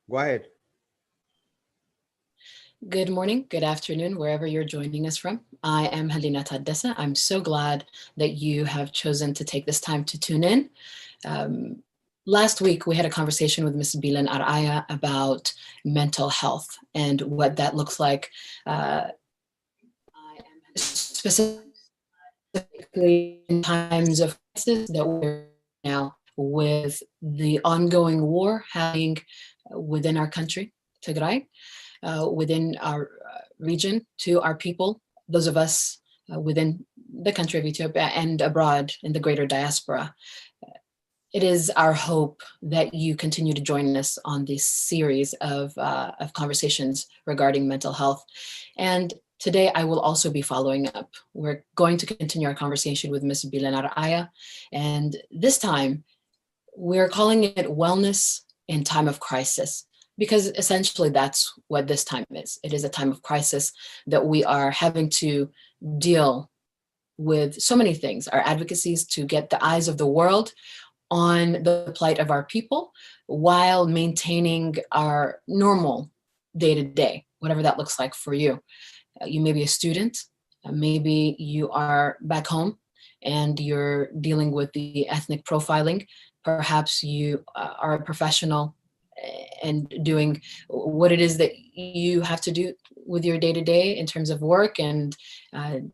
Go ahead. Good morning, good afternoon, wherever you're joining us from. I am Halina Taddesa. I'm so glad that you have chosen to take this time to tune in. Um, Last week, we had a conversation with Ms. Bilan Araya about mental health and what that looks like, specifically in times of crisis that we're in now with the ongoing war happening within our country, Tigray, within our region, to our people, those of us within the country of Ethiopia and abroad in the greater diaspora. It is our hope that you continue to join us on this series of conversations regarding mental health. And today I will also be following up. We're going to continue our conversation with Ms. Bilan Araya. And this time we're calling it Wellness in Time of Crisis, because essentially that's what this time is. It is a time of crisis that we are having to deal with so many things, our advocacies to get the eyes of the world on the plight of our people while maintaining our normal day to day, whatever that looks like for you. You may be a student, maybe you are back home and you're dealing with the ethnic profiling. Perhaps you are a professional and doing what it is that you have to do with your day to day in terms of work and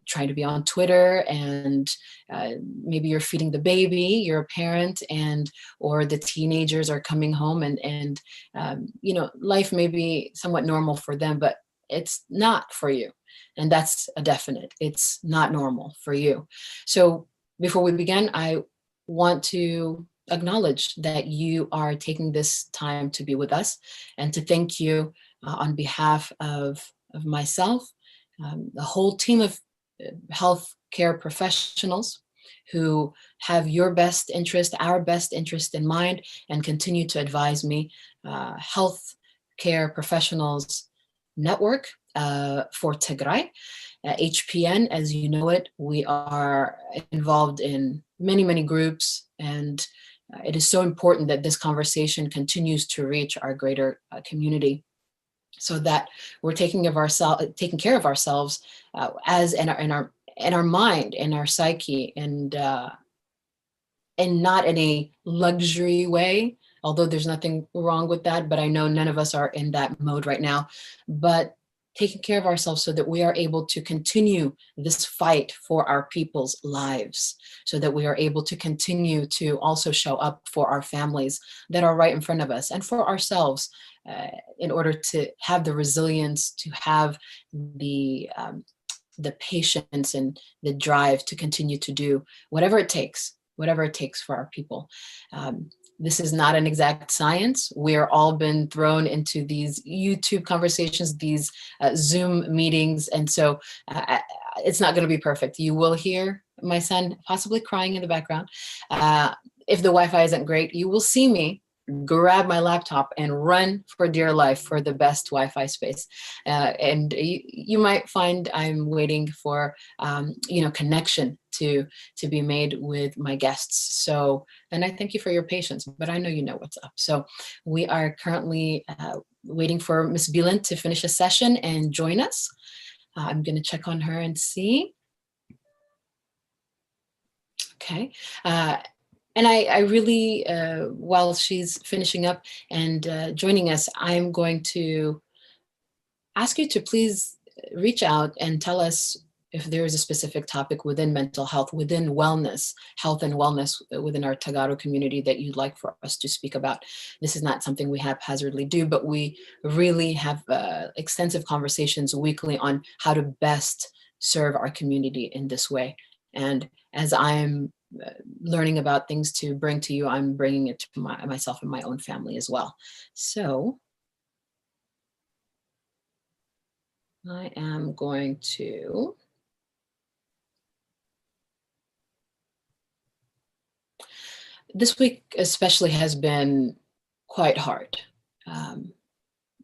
trying to be on Twitter, and maybe you're feeding the baby, you're a parent, and or the teenagers are coming home, and life may be somewhat normal for them, but it's not for you. And that's a definite. It's not normal for you. So before we begin, I want to acknowledge that you are taking this time to be with us and to thank you on behalf of myself, the whole team of healthcare professionals who have your best interest, our best interest in mind, and continue to advise me. Health care professionals network for Tigray. HPN, as you know it, we are involved in many, many groups, and it is so important that this conversation continues to reach our greater community, so that we're taking care of ourselves as in our mind, in our psyche, and not in a luxury way, although there's nothing wrong with that, but I know none of us are in that mode right now. But taking care of ourselves so that we are able to continue this fight for our people's lives, so that we are able to continue to also show up for our families that are right in front of us, and for ourselves, in order to have the resilience, to have the patience and the drive to continue to do whatever it takes for our people. This is not an exact science. We're all been thrown into these YouTube conversations, these Zoom meetings, and so it's not going to be perfect. You will hear my son possibly crying in the background. If the Wi-Fi isn't great, you will see me grab my laptop and run for dear life for the best Wi-Fi space. And you might find I'm waiting for, connection to be made with my guests. So, and I thank you for your patience, but I know you know what's up. So we are currently waiting for Miss Bilan to finish a session and join us. I'm going to check on her and see. Okay. And I really, while she's finishing up and joining us, I'm going to ask you to please reach out and tell us if there is a specific topic within mental health, within wellness, health and wellness within our Tagaro community that you'd like for us to speak about. This is not something we haphazardly do, but we really have extensive conversations weekly on how to best serve our community in this way. And as I'm learning about things to bring to you, I'm bringing it to myself and my own family as well. So I am going to this week especially has been quite hard. Um,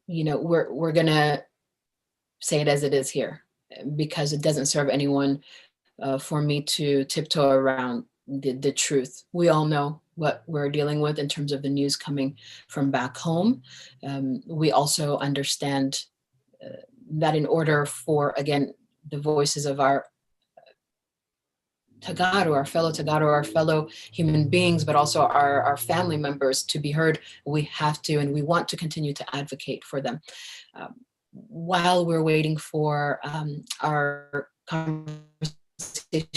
we're gonna say it as it is here, because it doesn't serve anyone for me to tiptoe around the truth. We all know what we're dealing with in terms of the news coming from back home. We also understand that in order for, again, the voices of our Tagaro, our fellow human beings, but also our family members to be heard, we have to, and we want to continue to advocate for them. Um, while we're waiting for our conversation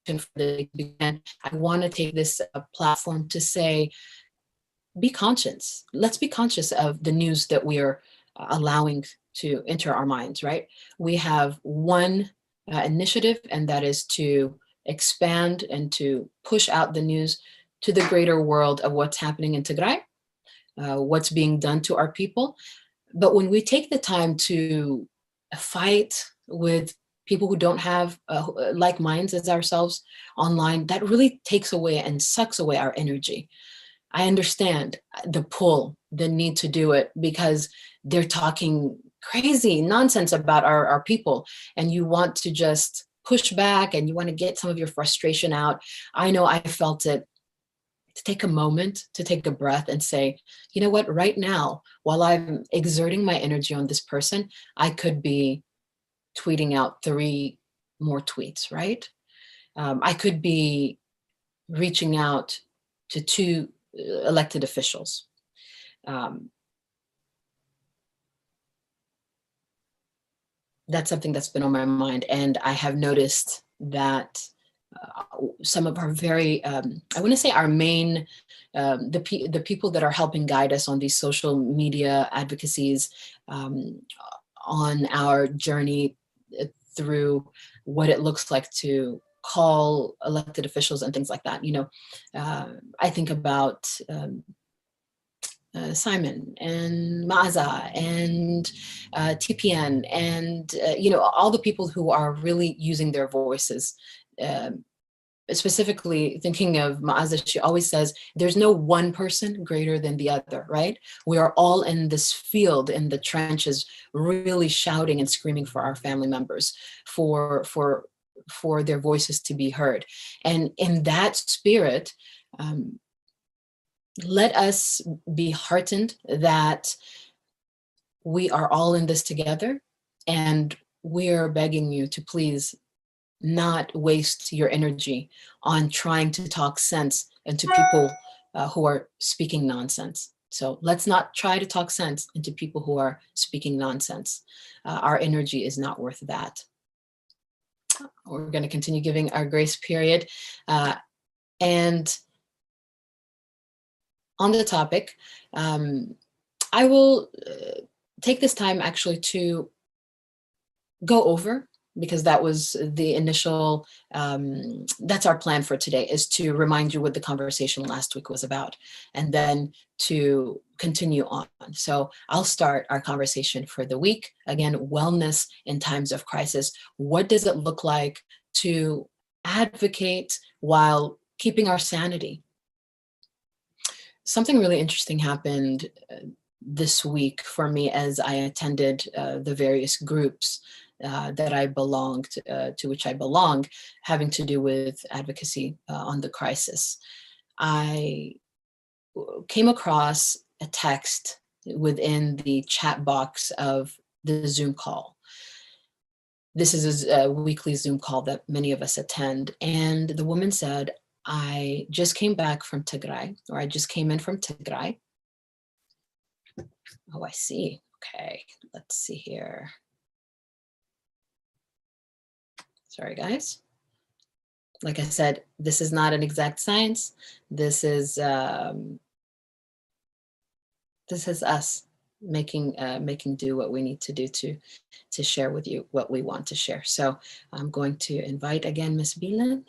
for the begin, I want to take this platform to say, be conscious. Let's be conscious of the news that we are allowing to enter our minds, right? We have one initiative, and that is to expand and to push out the news to the greater world of what's happening in Tigray, what's being done to our people. But when we take the time to fight with people who don't have like minds as ourselves online, that really takes away and sucks away our energy. I understand the pull, the need to do it, because they're talking crazy nonsense about our people, and you want to just push back and you want to get some of your frustration out. I know I felt it. To take a moment, to take a breath and say, you know what, right now, while I'm exerting my energy on this person, I could be tweeting out 3 more tweets, right? I could be reaching out to 2 elected officials. That's something that's been on my mind, and I have noticed that some of our very, I want to say our main, the people that are helping guide us on these social media advocacies, on our journey through what it looks like to call elected officials and things like that. I think about Simon and Maza and TPN and all the people who are really using their voices. Specifically thinking of Maaza, she always says, there's no one person greater than the other, right? We are all in this field, in the trenches, really shouting and screaming for our family members, for their voices to be heard. And in that spirit, let us be heartened that we are all in this together, and we are begging you to please not waste your energy on trying to talk sense into people who are speaking nonsense. So let's not try to talk sense into people who are speaking nonsense. Our energy is not worth that. We're going to continue giving our grace period. And on the topic, I will take this time actually to go over, because that was the initial, that's our plan for today, is to remind you what the conversation last week was about, and then to continue on. So I'll start our conversation for the week. Again, wellness in times of crisis. What does it look like to advocate while keeping our sanity? Something really interesting happened this week for me as I attended the various groups that I belonged to which I belong, having to do with advocacy on the crisis. I came across a text within the chat box of the Zoom call. This is a weekly Zoom call that many of us attend. And the woman said, I just came back from Tigray, or I just came in from Tigray. Oh, I see. Okay, let's see here. Sorry, guys. Like I said, this is not an exact science. This is us making do what we need to do to share with you what we want to share. So I'm going to invite again Miss Bilan.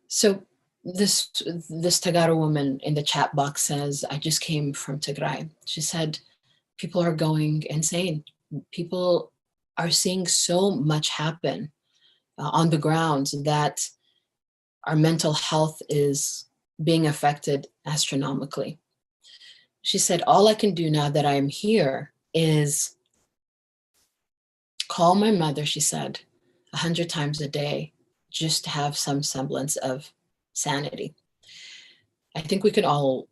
So this Tagaro woman in the chat box says, I just came from Tigray. She said, people are going insane. People are seeing so much happen on the ground that our mental health is being affected astronomically. She said, all I can do now that I'm here is call my mother, she said, 100 times a day, just have some semblance of sanity. I think we can all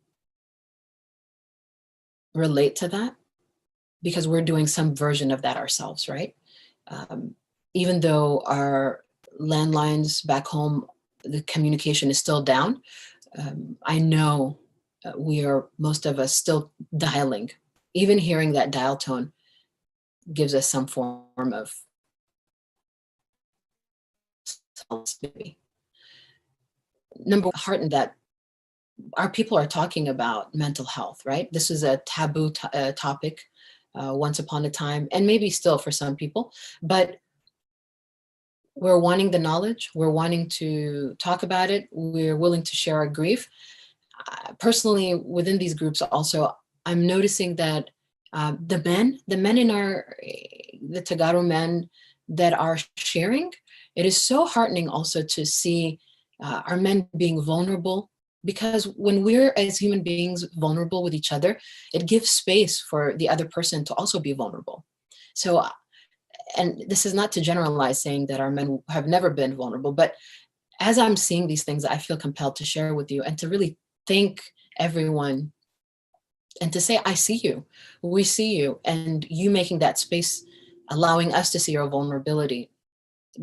relate to that because we're doing some version of that ourselves, right? Um, Even though our landlines back home, the communication is still down, I know most of us still dialing. Even hearing that dial tone gives us some form of solace, maybe. Number one, heartened that our people are talking about mental health, right? This is a taboo topic once upon a time, and maybe still for some people, but we're wanting the knowledge, we're wanting to talk about it, we're willing to share our grief. Personally, within these groups also, I'm noticing that the men in the Tagaro men that are sharing, it is so heartening also to see our men being vulnerable, because when we're as human beings vulnerable with each other, it gives space for the other person to also be vulnerable. So, and this is not to generalize saying that our men have never been vulnerable, but as I'm seeing these things, I feel compelled to share with you and to really thank everyone and to say, I see you, we see you, and you making that space, allowing us to see your vulnerability,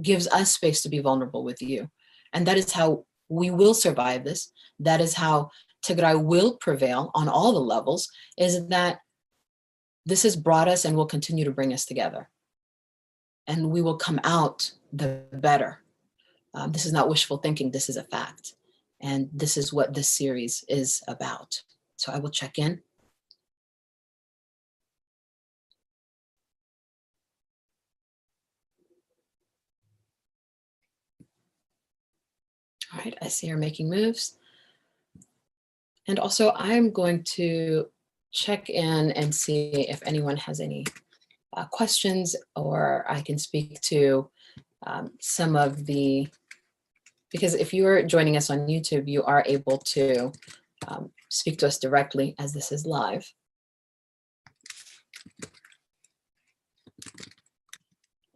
gives us space to be vulnerable with you. And that is how we will survive this. That is how Tigray will prevail on all the levels, is that this has brought us and will continue to bring us together. And we will come out the better. This is not wishful thinking, this is a fact. And this is what this series is about. So I will check in. All right, I see her making moves. And also I'm going to check in and see if anyone has any questions, or I can speak to some of the, because if you are joining us on YouTube, you are able to speak to us directly as this is live.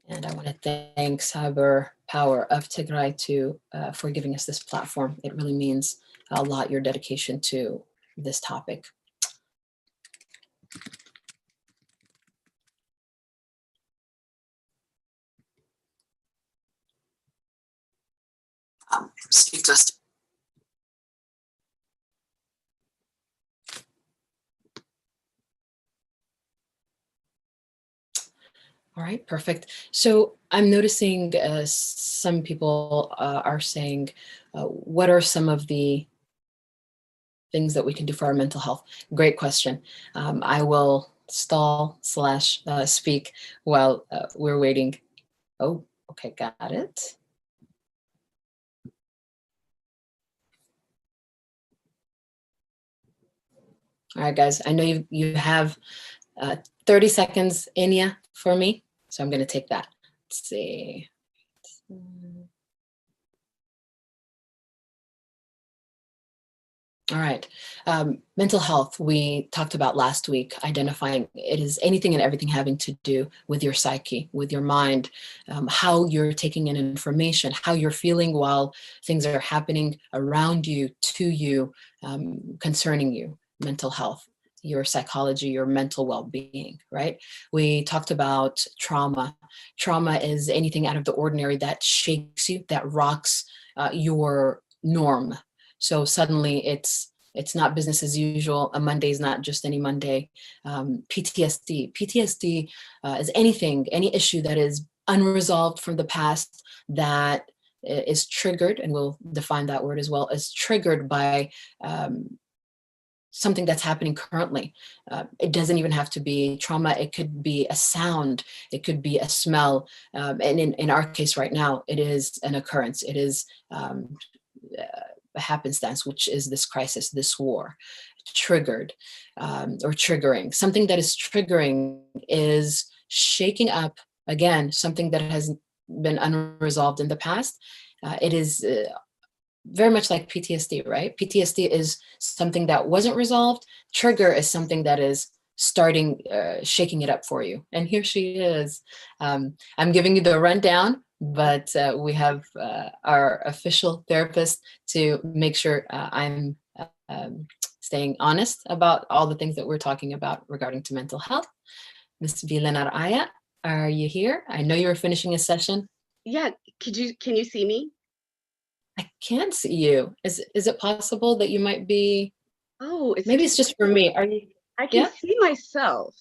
And I want to thank Cyber Power of Tigray for giving us this platform. It really means a lot, your dedication to this topic. Speak to us. All right, perfect. So I'm noticing some people are saying, what are some of the things that we can do for our mental health? Great question. I will stall slash speak while we're waiting. Oh, okay, got it. All right, guys, I know you have 30 seconds in ya for me, so I'm going to take that. Let's see. All right. Mental health, we talked about last week, identifying it is anything and everything having to do with your psyche, with your mind, how you're taking in information, how you're feeling while things are happening around you, to you, concerning you, mental health, your psychology, your mental well-being, right? We talked about trauma. Trauma is anything out of the ordinary that shakes you, that rocks your norm. So suddenly it's not business as usual. A Monday is not just any Monday. PTSD is anything, any issue that is unresolved from the past that is triggered, and we'll define that word as well, is triggered by something that's happening currently. It doesn't even have to be trauma. It could be a sound. It could be a smell. And in our case right now, it is an occurrence. It is a happenstance, which is this crisis, this war, triggered or triggering. Something that is triggering is shaking up, again, something that has been unresolved in the past. It is very much like PTSD, right? PTSD is something that wasn't resolved. Trigger is something that is shaking it up for you. And here she is. I'm giving you the rundown, but we have our official therapist to make sure I'm staying honest about all the things that we're talking about regarding to mental health. Ms. Vilena Araya, are you here? I know you were finishing a session. Yeah, can you see me? I can't see you. Is it possible that you might be? Oh, it's Maybe it's just for me. Are you? I can Yeah, see myself.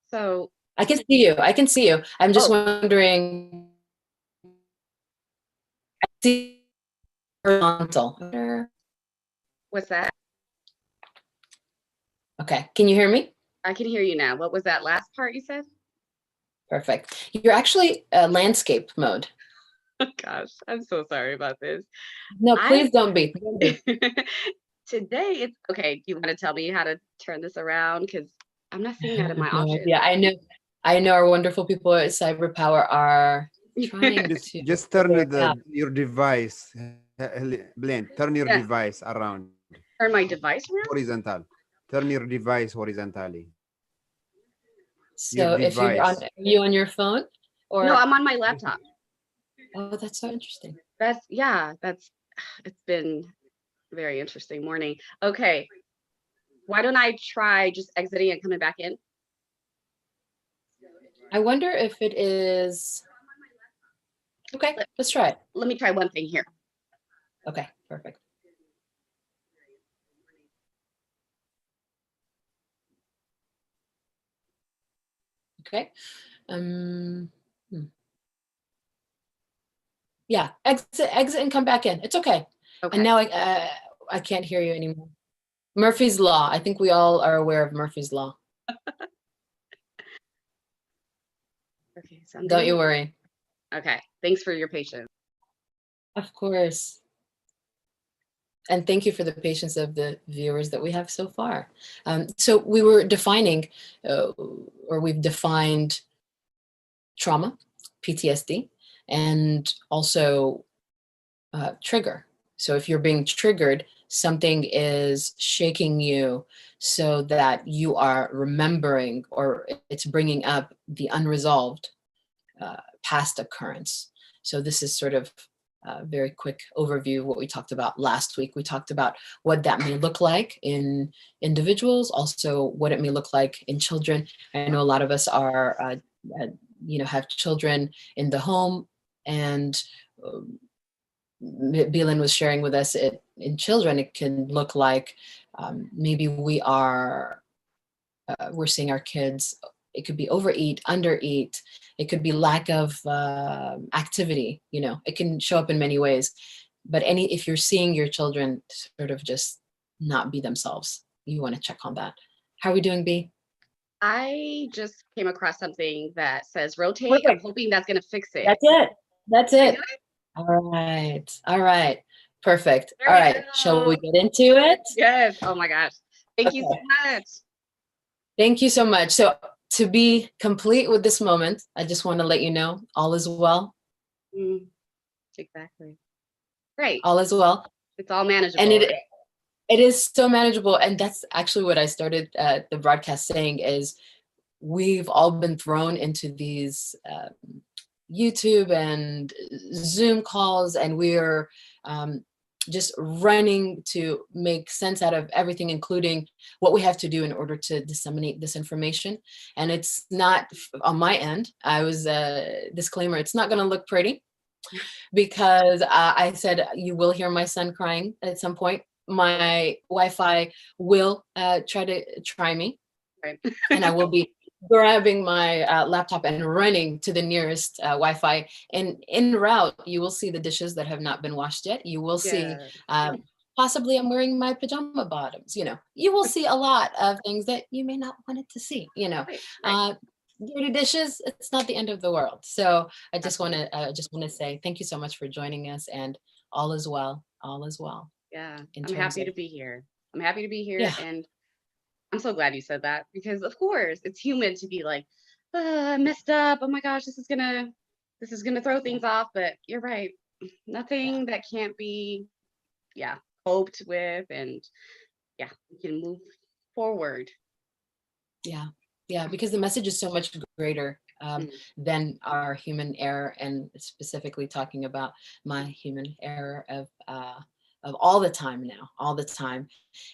So, I can see you. I can see you. I'm just oh, wondering. I see horizontal. what's that? Okay, can you hear me? I can hear you now. What was that last part you said? Perfect. You're actually landscape mode. Oh gosh, I'm so sorry about this. No, I please don't be. Don't be. Today it's okay. You want to tell me how to turn this around? Because I'm not seeing I that in my have no idea. options. I know our wonderful people at Cyber Power are trying to Just turn figure it out. your device, Blaine, turn your Yeah, device around turn my device around. horizontal. Turn your device horizontally. Your So if you're on, device. are you on your phone No, or? I'm on my laptop. Oh, that's so interesting. That's it's been a very interesting morning. Okay, why don't I try just exiting and coming back in? I wonder if it is. Okay, Let, let's try it. let me try one thing here. Okay, perfect. Okay. Um, hmm. Yeah, exit and come back in. It's okay. And Okay. now I can't hear you anymore. Murphy's Law. I think we all are aware of Murphy's Law. Okay, so I'm Don't doing you worry. okay. Thanks for your patience. Of course. And thank you for the patience of the viewers that we have so far. So we were defining, or we've defined trauma, PTSD, and also trigger. So if you're being triggered, something is shaking you so that you are remembering or it's bringing up the unresolved past occurrence. So this is sort of a very quick overview of what we talked about last week. We talked about what that may look like in individuals, also what it may look like in children. I know a lot of us are, have children in the home, and Beelan was sharing with us, in children, it can look like maybe we're seeing our kids, it could be overeat, undereat, it could be lack of activity, it can show up in many ways. But if you're seeing your children sort of just not be themselves, you want to check on that. How are we doing, B? I just came across something that says rotate. I'm Perfect. hoping that's going to fix it. That's it. That's Did I do it. it? All right. All right. Perfect. There All we right. Shall we go. get into it? Yes. Oh my gosh. Thank you so Okay. much. Thank you so much. So to be complete with this moment, I just want to let you know all is well. Mm, exactly. Great. All is well. It's all And manageable. it is so manageable. And that's actually what I started the broadcast saying is we've all been thrown into these YouTube and Zoom calls, and we're just running to make sense out of everything, including what we have to do in order to disseminate this information. And it's not on my end. I was disclaimer, it's not going to look pretty because I said you will hear my son crying at some point. My Wi-Fi will try me, Right. and I will be grabbing my laptop and running to the nearest Wi-Fi. And en route, you will see the dishes that have not been washed yet. You will see Yeah. possibly I'm wearing my pajama bottoms. You will see a lot of things that you may not want it to see. Right. Right. Uh, dirty dishes. It's not the end of the world. So I just want Absolutely. to say thank you so much for joining us, and all is well. All is well Yeah. in I'm terms happy of to be here. I'm happy to be here. yeah. And I'm so glad you said that because of course it's human to be like, I messed up. Oh my gosh, this is gonna throw Yeah. things off. But you're right. Yeah. Nothing that can't be, yeah, coped with, and yeah, we can move forward. Yeah. Yeah, because the message is so much greater Mm. than our human error, and specifically talking about my human error of all the time now, all the time.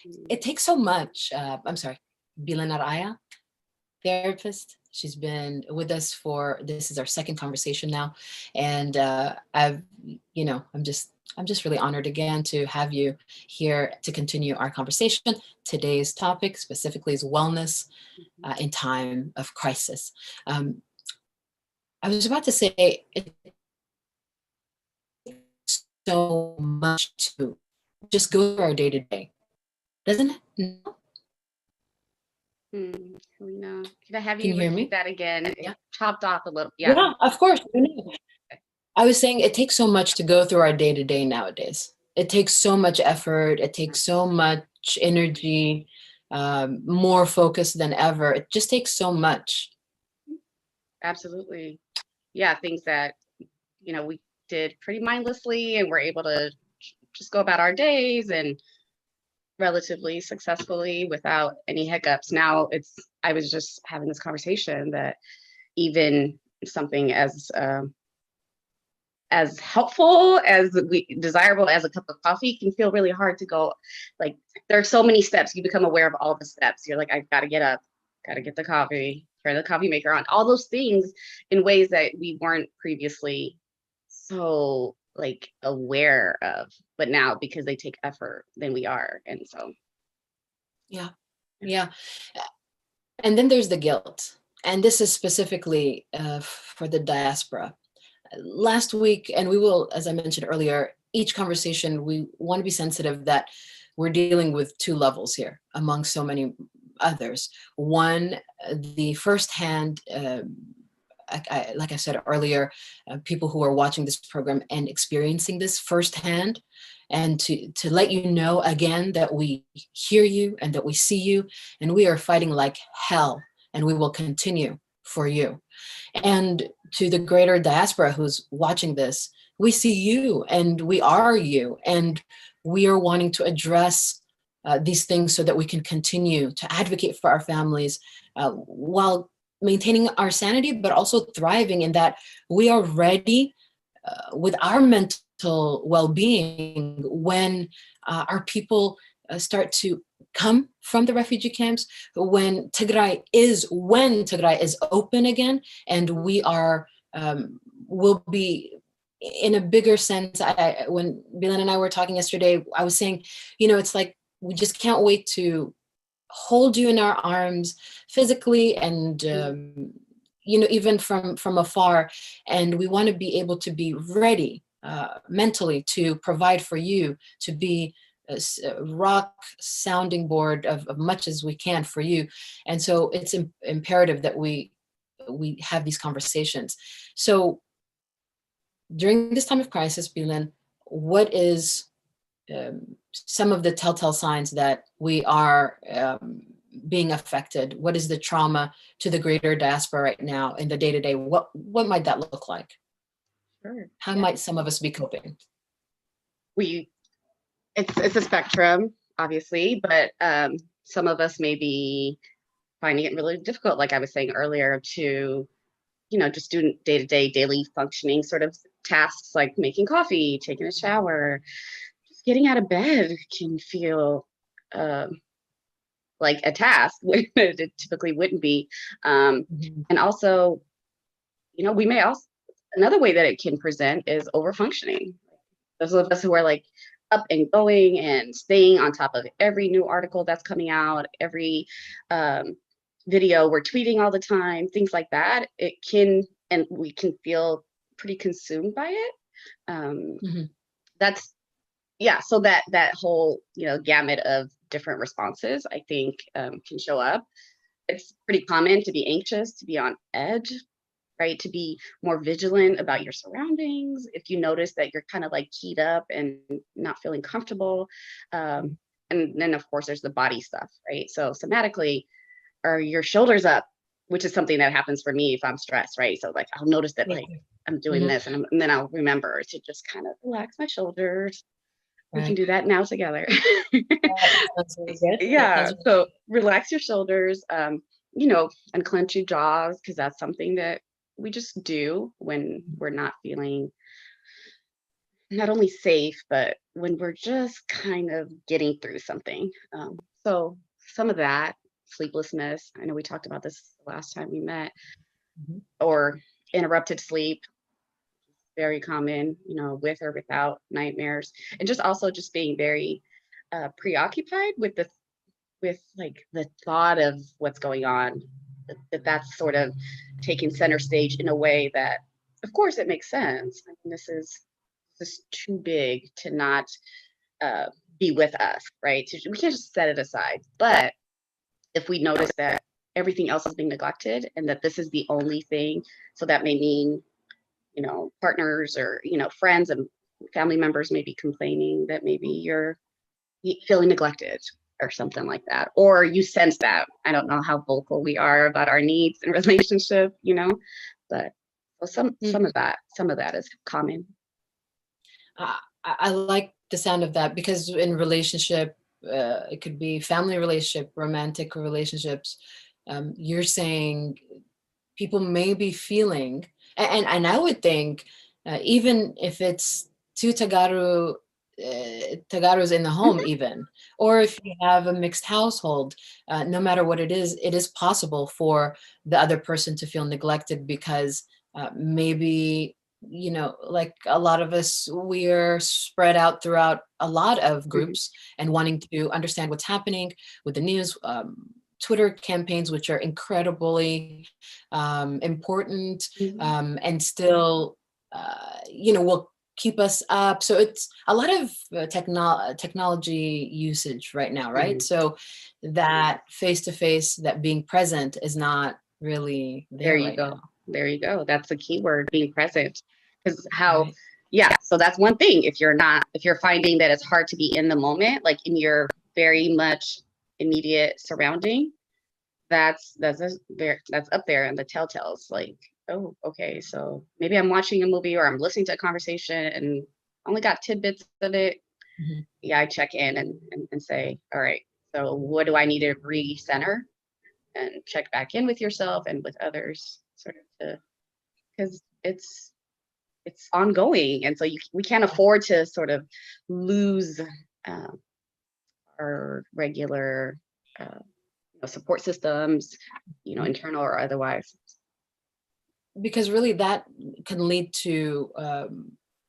Mm. It takes so much. I'm sorry, Bilan Araya, therapist. She's been with us for, this is our second conversation now, and I'm just really honored again to have you here to continue our conversation. Today's topic specifically is wellness in time of crisis. I was about to say it takes so much to just go through our day to day, doesn't it? No? No. Can I have Can you you hear repeat me? that again? It Yeah. chopped off a little. Yeah. Yeah, of course. I was saying it takes so much to go through our day to day nowadays. It takes so much effort. It takes so much energy, more focus than ever. It just takes so much. Absolutely. Yeah, things that, we did pretty mindlessly and we're able to just go about our days and relatively successfully without any hiccups. Now I was just having this conversation that even something as helpful as desirable as a cup of coffee can feel really hard to go. Like, there are so many steps. You become aware of all the steps. You're like, I gotta get up, gotta get the coffee, turn the coffee maker on, all those things in ways that we weren't previously so like aware of, but now because they take effort, then we are. And so Yeah. Yeah. And then there's the guilt. And this is specifically for the diaspora. Last week, and we will, as I mentioned earlier, each conversation, we want to be sensitive that we're dealing with two levels here among so many others. One, the firsthand, like I said earlier, people who are watching this program and experiencing this firsthand, and to let you know again that we hear you and that we see you, and we are fighting like hell, and we will continue for you. And to the greater diaspora who's watching this, we see you and we are you, and we are wanting to address these things so that we can continue to advocate for our families while maintaining our sanity, but also thriving in that we are ready with our mental well-being when our people start to come from the refugee camps, when Tigray is open again, and we are will be in a bigger sense. When Bilan and I were talking yesterday, I was saying, it's like we just can't wait to hold you in our arms physically and even from afar, and we want to be able to be ready mentally to provide for you, to be a rock sounding board of much as we can for you. And so it's imperative that we have these conversations. So during this time of crisis, Bilan, what is some of the telltale signs that we are being affected? What is the trauma to the greater diaspora right now in the day-to-day? What might that look like? sure. How Yeah. might some of us be coping? It's a spectrum, obviously, but some of us may be finding it really difficult, like I was saying earlier, to just do day-to-day daily functioning sort of tasks like making coffee, taking a shower, just getting out of bed can feel like a task when it typically wouldn't be. And also, we may also, another way that it can present is over functioning. Those of us who are like up and going and staying on top of every new article that's coming out, every video we're tweeting all the time, things like that, and we can feel pretty consumed by it. That's yeah, so that whole gamut of different responses, I think, can show up. It's pretty common to be anxious, to be on edge, right? To be more vigilant about your surroundings. If you notice that you're kind of like keyed up and not feeling comfortable. And then of course there's the body stuff, right? So somatically, are your shoulders up, which is something that happens for me if I'm stressed, right? So like I'll notice that like I'm doing this and then I'll remember to just kind of relax my shoulders. We can do that now together. That's really good. Yeah. So relax your shoulders, unclench your jaws, because that's something that we just do when we're not feeling not only safe, but when we're just kind of getting through something. So some of that sleeplessness, I know we talked about this last time we met, Mhm. or interrupted sleep, very common, with or without nightmares, and just also just being very preoccupied with like the thought of what's going on. That's sort of taking center stage in a way that, of course, it makes sense. I mean, this is too big to not uh, be with us, right? So we can't just set it aside. But if we notice that everything else is being neglected and that this is the only thing, so that may mean, partners or, friends and family members may be complaining that maybe you're feeling neglected or something like that, or you sense that. I don't know how vocal we are about our needs in relationship, but well, some of that is common. I like the sound of that, because in relationship, it could be family relationship, romantic relationships. You're saying people may be feeling, and I would think, even if it's two Tagaros in the home, even, or if you have a mixed household, no matter what it is possible for the other person to feel neglected, because maybe, like a lot of us, we're spread out throughout a lot of Mhm. groups and wanting to understand what's happening with the news. Twitter campaigns, which are incredibly important, Mhm. and still, will keep us up. So it's a lot of technology usage right now, right? Mhm. So that face to face, that being present, is not really There there you right go. now, There you go. That's the key word, being present. Because how, right? yeah, so that's one thing. If you're finding that it's hard to be in the moment, like in your very much immediate surrounding, that's up there in the telltales. Like, oh, okay, so maybe I'm watching a movie or I'm listening to a conversation and only got tidbits of it. Mhm. Yeah, I check in and say, all right, so what do I need to recenter and check back in with yourself and with others, sort of, to because it's ongoing, and so we can't afford to sort of lose um, our regular uh, support systems, internal or otherwise. Because really that can lead to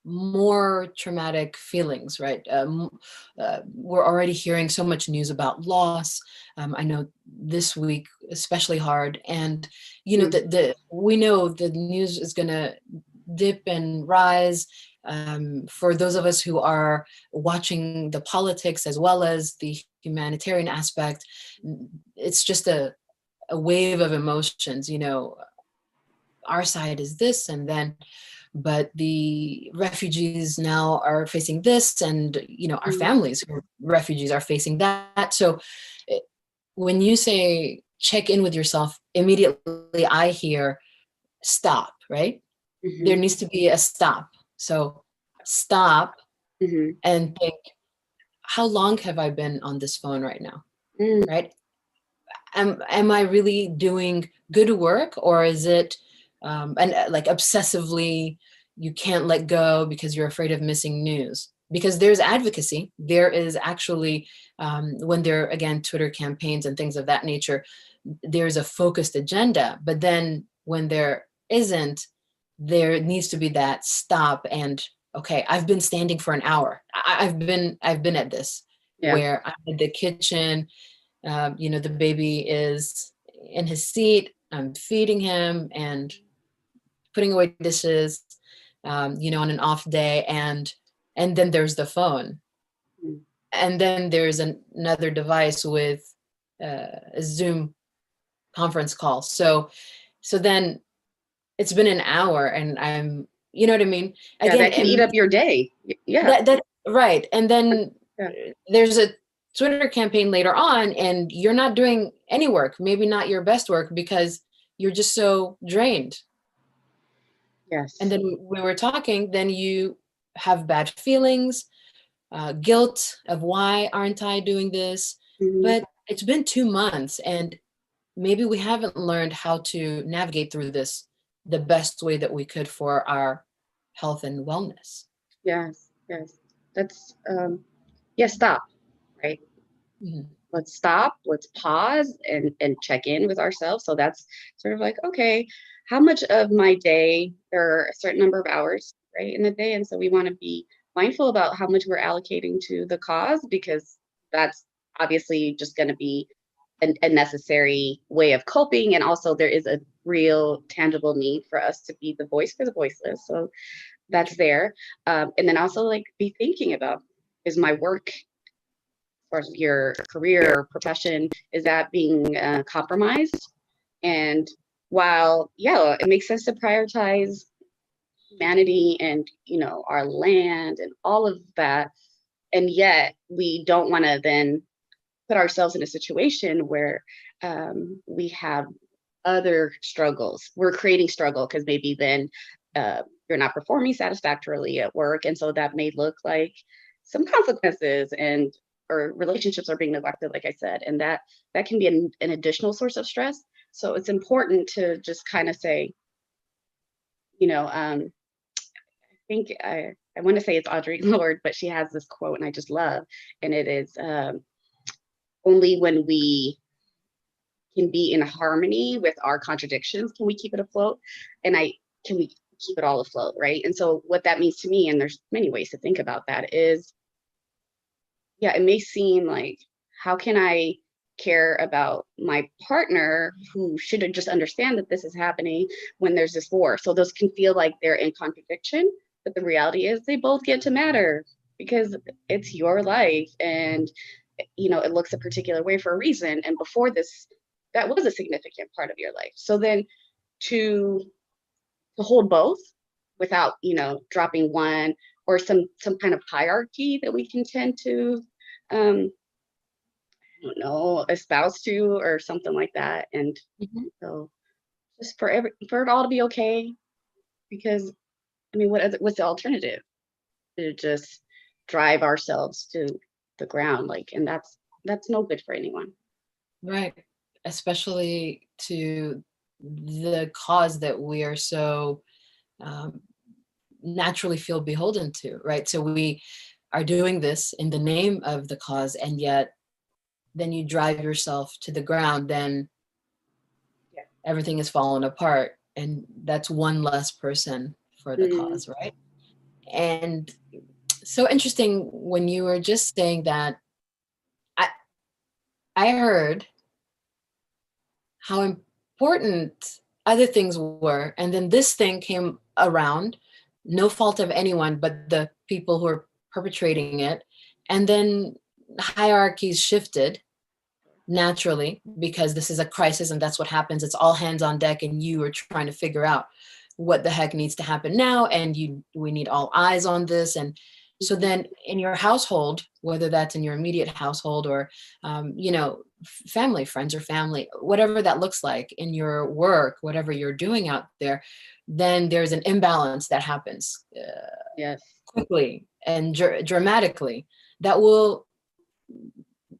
more traumatic feelings, right? We're already hearing so much news about loss. I know this week especially hard, and Mm. we know the news is going to dip and rise. For those of us who are watching the politics as well as the humanitarian aspect, it's just a wave of emotions. Our side is this, and then but the refugees now are facing this, and our Mm. families who are refugees are facing that. So it, when you say check in with yourself, immediately I hear stop, right? There Mhm. needs to be a stop. So stop Mhm. and think, how long have I been on this phone right now, Mm. right? Am I really doing good work, or is it and like obsessively you can't let go because you're afraid of missing news? Because there's advocacy, there is actually when there are, again, Twitter campaigns and things of that nature, there's a focused agenda. But then when there isn't, there needs to be that stop and, okay, I've been standing for an hour. I've been at this, Yeah. where I'm in the kitchen, the baby is in his seat, I'm feeding him and putting away dishes, on an off day, and then there's the phone, Mm. and then there's another device with a Zoom conference call. So then it's been an hour, and you know what I mean? Yeah, Again, that can eat and up your day. Yeah. that right, and then Yeah. there's a Twitter campaign later on, and you're not doing any work, maybe not your best work, because you're just so drained. And Yes. then we were talking, then you have bad feelings, guilt of why aren't I doing this? Mhm. But it's been 2 months, and maybe we haven't learned how to navigate through this the best way that we could for our health and wellness. Yes, yes. That's yeah, stop, right? Mhm. Let's stop, let's pause and check in with ourselves. So that's sort of like, okay, how much of my day, there are a certain number of hours, right, in the day. And so we want to be mindful about how much we're allocating to the cause, because that's obviously just going to be a necessary way of coping. And also there is a real tangible need for us to be the voice for the voiceless. So that's there. And then also like be thinking about, is my work or your career or profession, is that being compromised? And while, yeah, it makes sense to prioritize humanity and, our land and all of that, and yet we don't want to then put ourselves in a situation where we have other struggles. We're creating struggle because maybe then you're not performing satisfactorily at work, and so that may look like some consequences, and or relationships are being neglected, like I said, and that can be an additional source of stress. So it's important to just kind of say, I think I want to say it's Audre Lorde, but she has this quote, and I just love, and it is only when we can be in harmony with our contradictions can we keep it afloat, and I can we keep it all afloat, right? And so what that means to me, and there's many ways to think about that, is, yeah, it may seem like, how can I care about my partner who should just understand that this is happening when there's this war? So those can feel like they're in contradiction, but the reality is they both get to matter, because it's your life, and it looks a particular way for a reason. And before this, that was a significant part of your life. So then to hold both without, dropping one, or some kind of hierarchy that we can tend to um I don't know, espouse to, or something like that. And Mhm. so just for it all to be okay, because I mean, what's the alternative? To just drive ourselves to the ground, like, and that's no good for anyone. Right. Especially to the cause that we are so um, naturally feel beholden to, right? So we are doing this in the name of the cause, and yet then you drive yourself to the ground, then Yeah. everything is falling apart. And that's one less person for the Mm, cause, right? And so interesting when you were just saying that, I, I heard how important other things were. And then this thing came around, no fault of anyone but the people who are perpetrating it. And then hierarchies shifted naturally because this is a crisis and that's what happens. It's all hands on deck, and you are trying to figure out what the heck needs to happen now. And we need all eyes on this. And so then in your household, whether that's in your immediate household or, family, friends or family, whatever that looks like, in your work, whatever you're doing out there, then there's an imbalance that happens yes. quickly and dramatically that will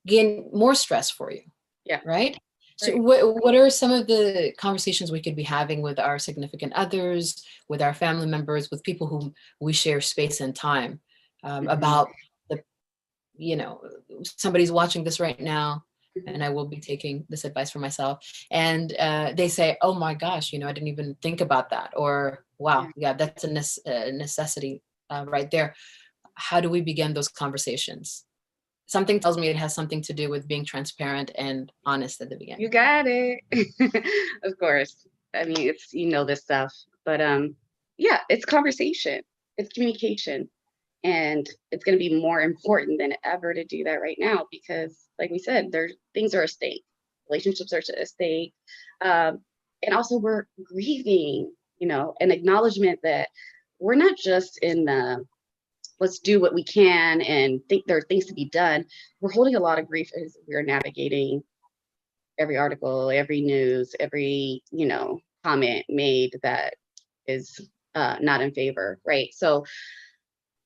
gain more stress for you, Yeah. right? So Right. what are some of the conversations we could be having with our significant others, with our family members, with people who we share space and time, Mhm. about the, you know, somebody's watching this right now, Mhm. and I will be taking this advice for myself, and they say, oh my gosh, I didn't even think about that, or wow, Yeah. yeah, that's a necessity right there. How do we begin those conversations? Something tells me it has something to do with being transparent and honest at the You beginning. got it. Of course. I mean, it's this stuff, but yeah, it's conversation, it's communication, and it's going to be more important than ever to do that right now, because, like we said, there's things are at stake, relationships are at stake, um, and also we're grieving, an acknowledgement that we're not just in the let's do what we can and think there are things to be done. We're holding a lot of grief as we're navigating every article, every news, every, comment made that is not in favor, right? So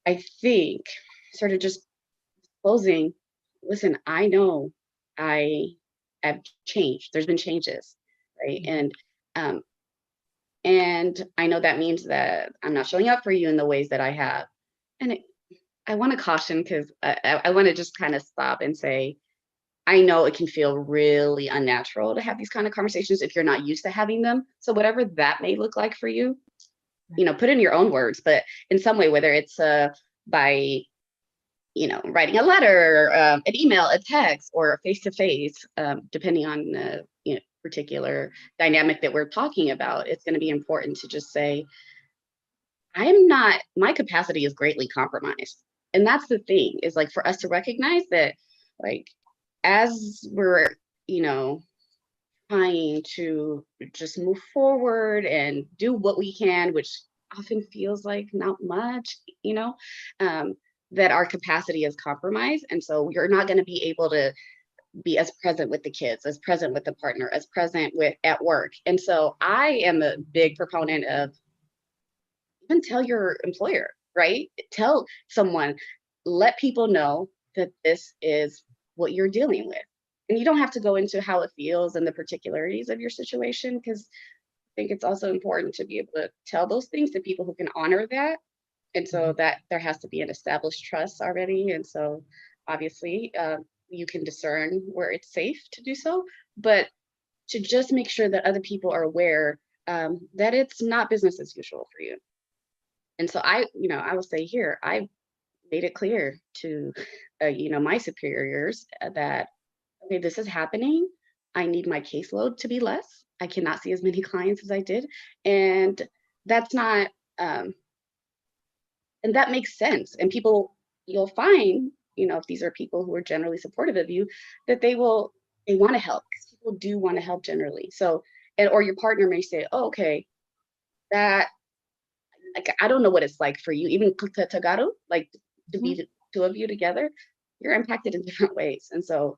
I think, sort of just closing, listen, I know I have changed. There's been changes, right? Mhm. And um, And I know that means that I'm not showing up for you in the ways that I have. And I want to caution, because I want to just kind of stop and say, I know it can feel really unnatural to have these kind of conversations if you're not used to having them. So whatever that may look like for you, put in your own words, but in some way, whether it's by, writing a letter, an email, a text, or face to face, depending on the particular dynamic that we're talking about, it's going to be important to just say, my capacity is greatly compromised. And that's the thing, is like for us to recognize that, like, as we're, trying to just move forward and do what we can, which often feels like not much, that our capacity is compromised. And so you're not going to be able to be as present with the kids, as present with the partner, as present with at work. And so I am a big proponent of, even tell your employer, right? Tell someone, let people know that this is what you're dealing with. And you don't have to go into how it feels and the particularities of your situation, because I think it's also important to be able to tell those things to people who can honor that. And so that there has to be an established trust already. And so obviously you can discern where it's safe to do so, but to just make sure that other people are aware that it's not business as usual for you. And so I will say here, I made it clear to, my superiors that, okay, this is happening. I need my caseload to be less. I cannot see as many clients as I did. And that's not, and that makes sense. And you'll find, if these are people who are generally supportive of you, that they want to help, because people do want to help generally. So, or your partner may say, oh, okay, that, like, I don't know what it's like for you, even Tagaru, like to be the two of you together, you're impacted in different ways. And so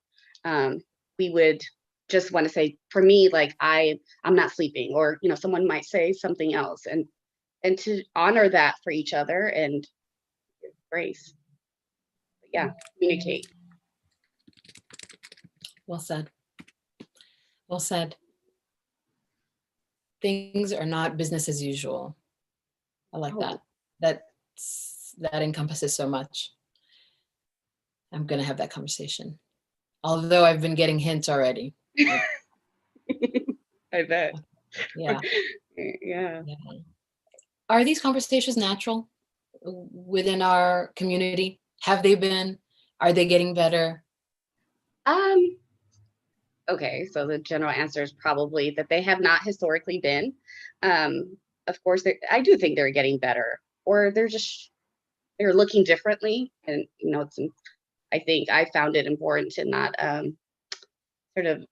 we would just want to say, for me, like I'm not sleeping, or, someone might say something else, and to honor that for each other and grace. But yeah, communicate. Well said. Well said. Things are not business as usual. I like that. That encompasses so much. I'm going to have that conversation. Although I've been getting hints already. I bet. Yeah. Yeah. Are these conversations natural within our community? Have they been? Are they getting better? Okay, so the general answer is probably that they have not historically been. Of course, I do think they're getting better, or they're looking differently. And I think I found it important to not sort of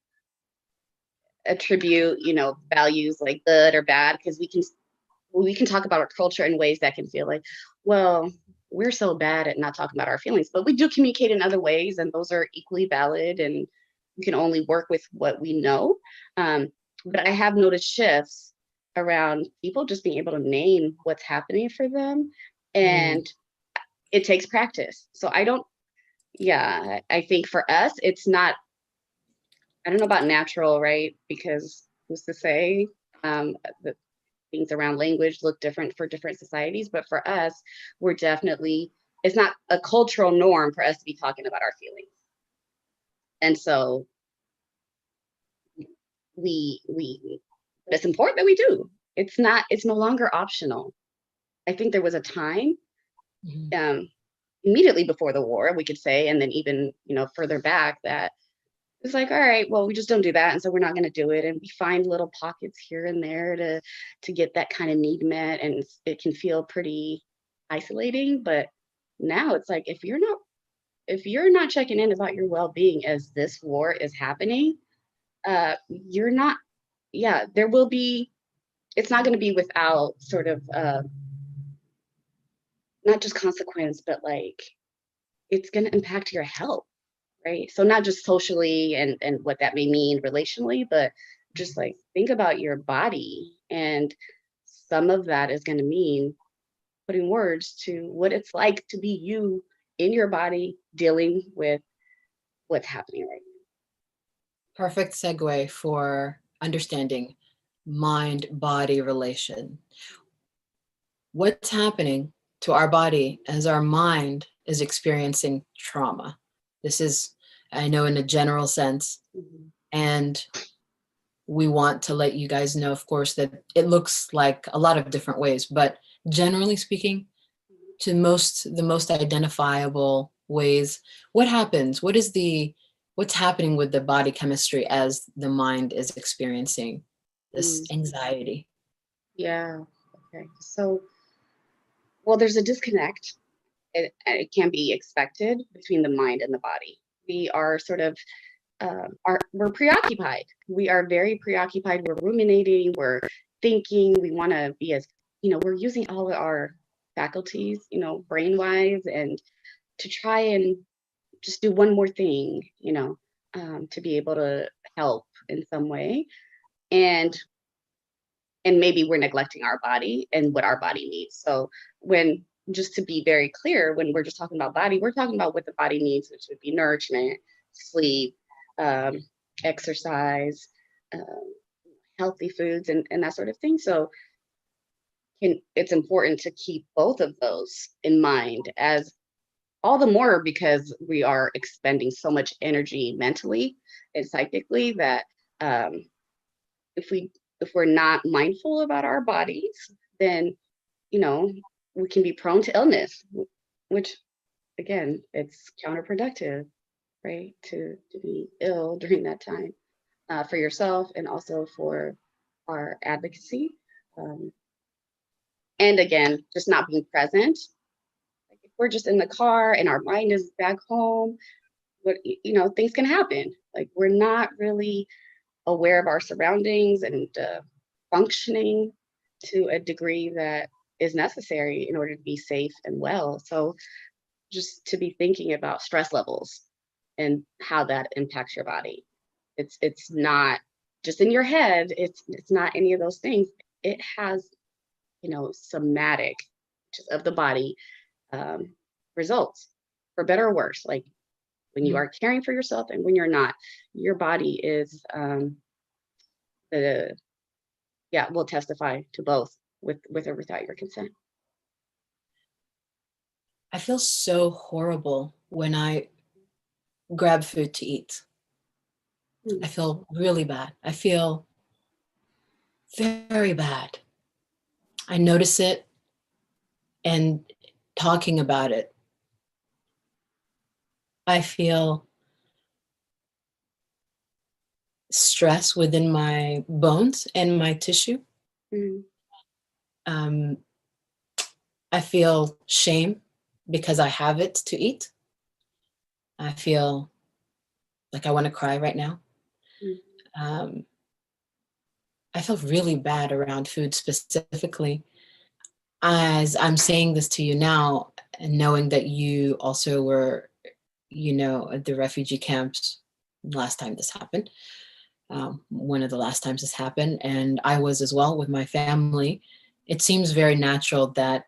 attribute values like good or bad, because we can talk about our culture in ways that can feel like, well, we're so bad at not talking about our feelings, but we do communicate in other ways, and those are equally valid, and we can only work with what we know. But I have noticed shifts around people just being able to name what's happening for them, and it takes practice. So I think for us, it's not, I don't know about natural, right? Because who's to say that things around language look different for different societies, but for us, it's not a cultural norm for us to be talking about our feelings. And so but it's important that we do. It's no longer optional. I think there was a time immediately before the war, we could say, and then even, further back, that it's like, all right, well, we just don't do that. And so we're not going to do it. And we find little pockets here and there to get that kind of need met. And it can feel pretty isolating. But now it's like, if you're not checking in about your well-being as this war is happening, you're not, there will be, it's not going to be without sort of, not just consequence, but like, it's going to impact your health. Right. So not just socially and what that may mean relationally, but just like think about your body. And some of that is going to mean putting words to what it's like to be you in your body dealing with what's happening right now. Perfect segue for understanding mind-body relation. What's happening to our body as our mind is experiencing trauma? This is, I know, in a general sense, and we want to let you guys know, of course, that it looks like a lot of different ways, but generally speaking, to the most identifiable ways, what happens? What's happening with the body chemistry as the mind is experiencing this anxiety? Yeah. Okay. So, well, there's a disconnect. It can be expected between the mind and the body. We are sort of we're preoccupied. We are very preoccupied. We're ruminating. We're thinking. We want to be as we're using all of our faculties, brain wise, and to try and just do one more thing, to be able to help in some way. And maybe we're neglecting our body and what our body needs. So when just to be very clear, when we're just talking about body, we're talking about what the body needs, which would be nourishment, sleep, um, exercise, um, healthy foods, and that sort of thing. So it's important to keep both of those in mind, as all the more because we are expending so much energy mentally and psychically that um, if we're not mindful about our bodies, then we can be prone to illness, which again, it's counterproductive, right? To be ill during that time for yourself and also for our advocacy. Um, and again, just not being present. Like if we're just in the car and our mind is back home, things can happen. Like we're not really aware of our surroundings and functioning to a degree that is necessary in order to be safe and well. So just to be thinking about stress levels and how that impacts your body. It's not just in your head. It's not any of those things. It has, somatic, just of the body, results, for better or worse. Like when you are caring for yourself and when you're not, your body is the will testify to both with or without your consent. I feel so horrible when I grab food to eat. I feel really bad. I feel very bad. I notice it, and talking about it, I feel stress within my bones and my tissue. Mm. Um, I feel shame because I have it to eat. I feel like I want to cry right now. Um, I feel really bad around food specifically. As I'm saying this to you now, and knowing that you also were, at the refugee camps last time this happened, one of the last times this happened, and I was as well with my family, it seems very natural that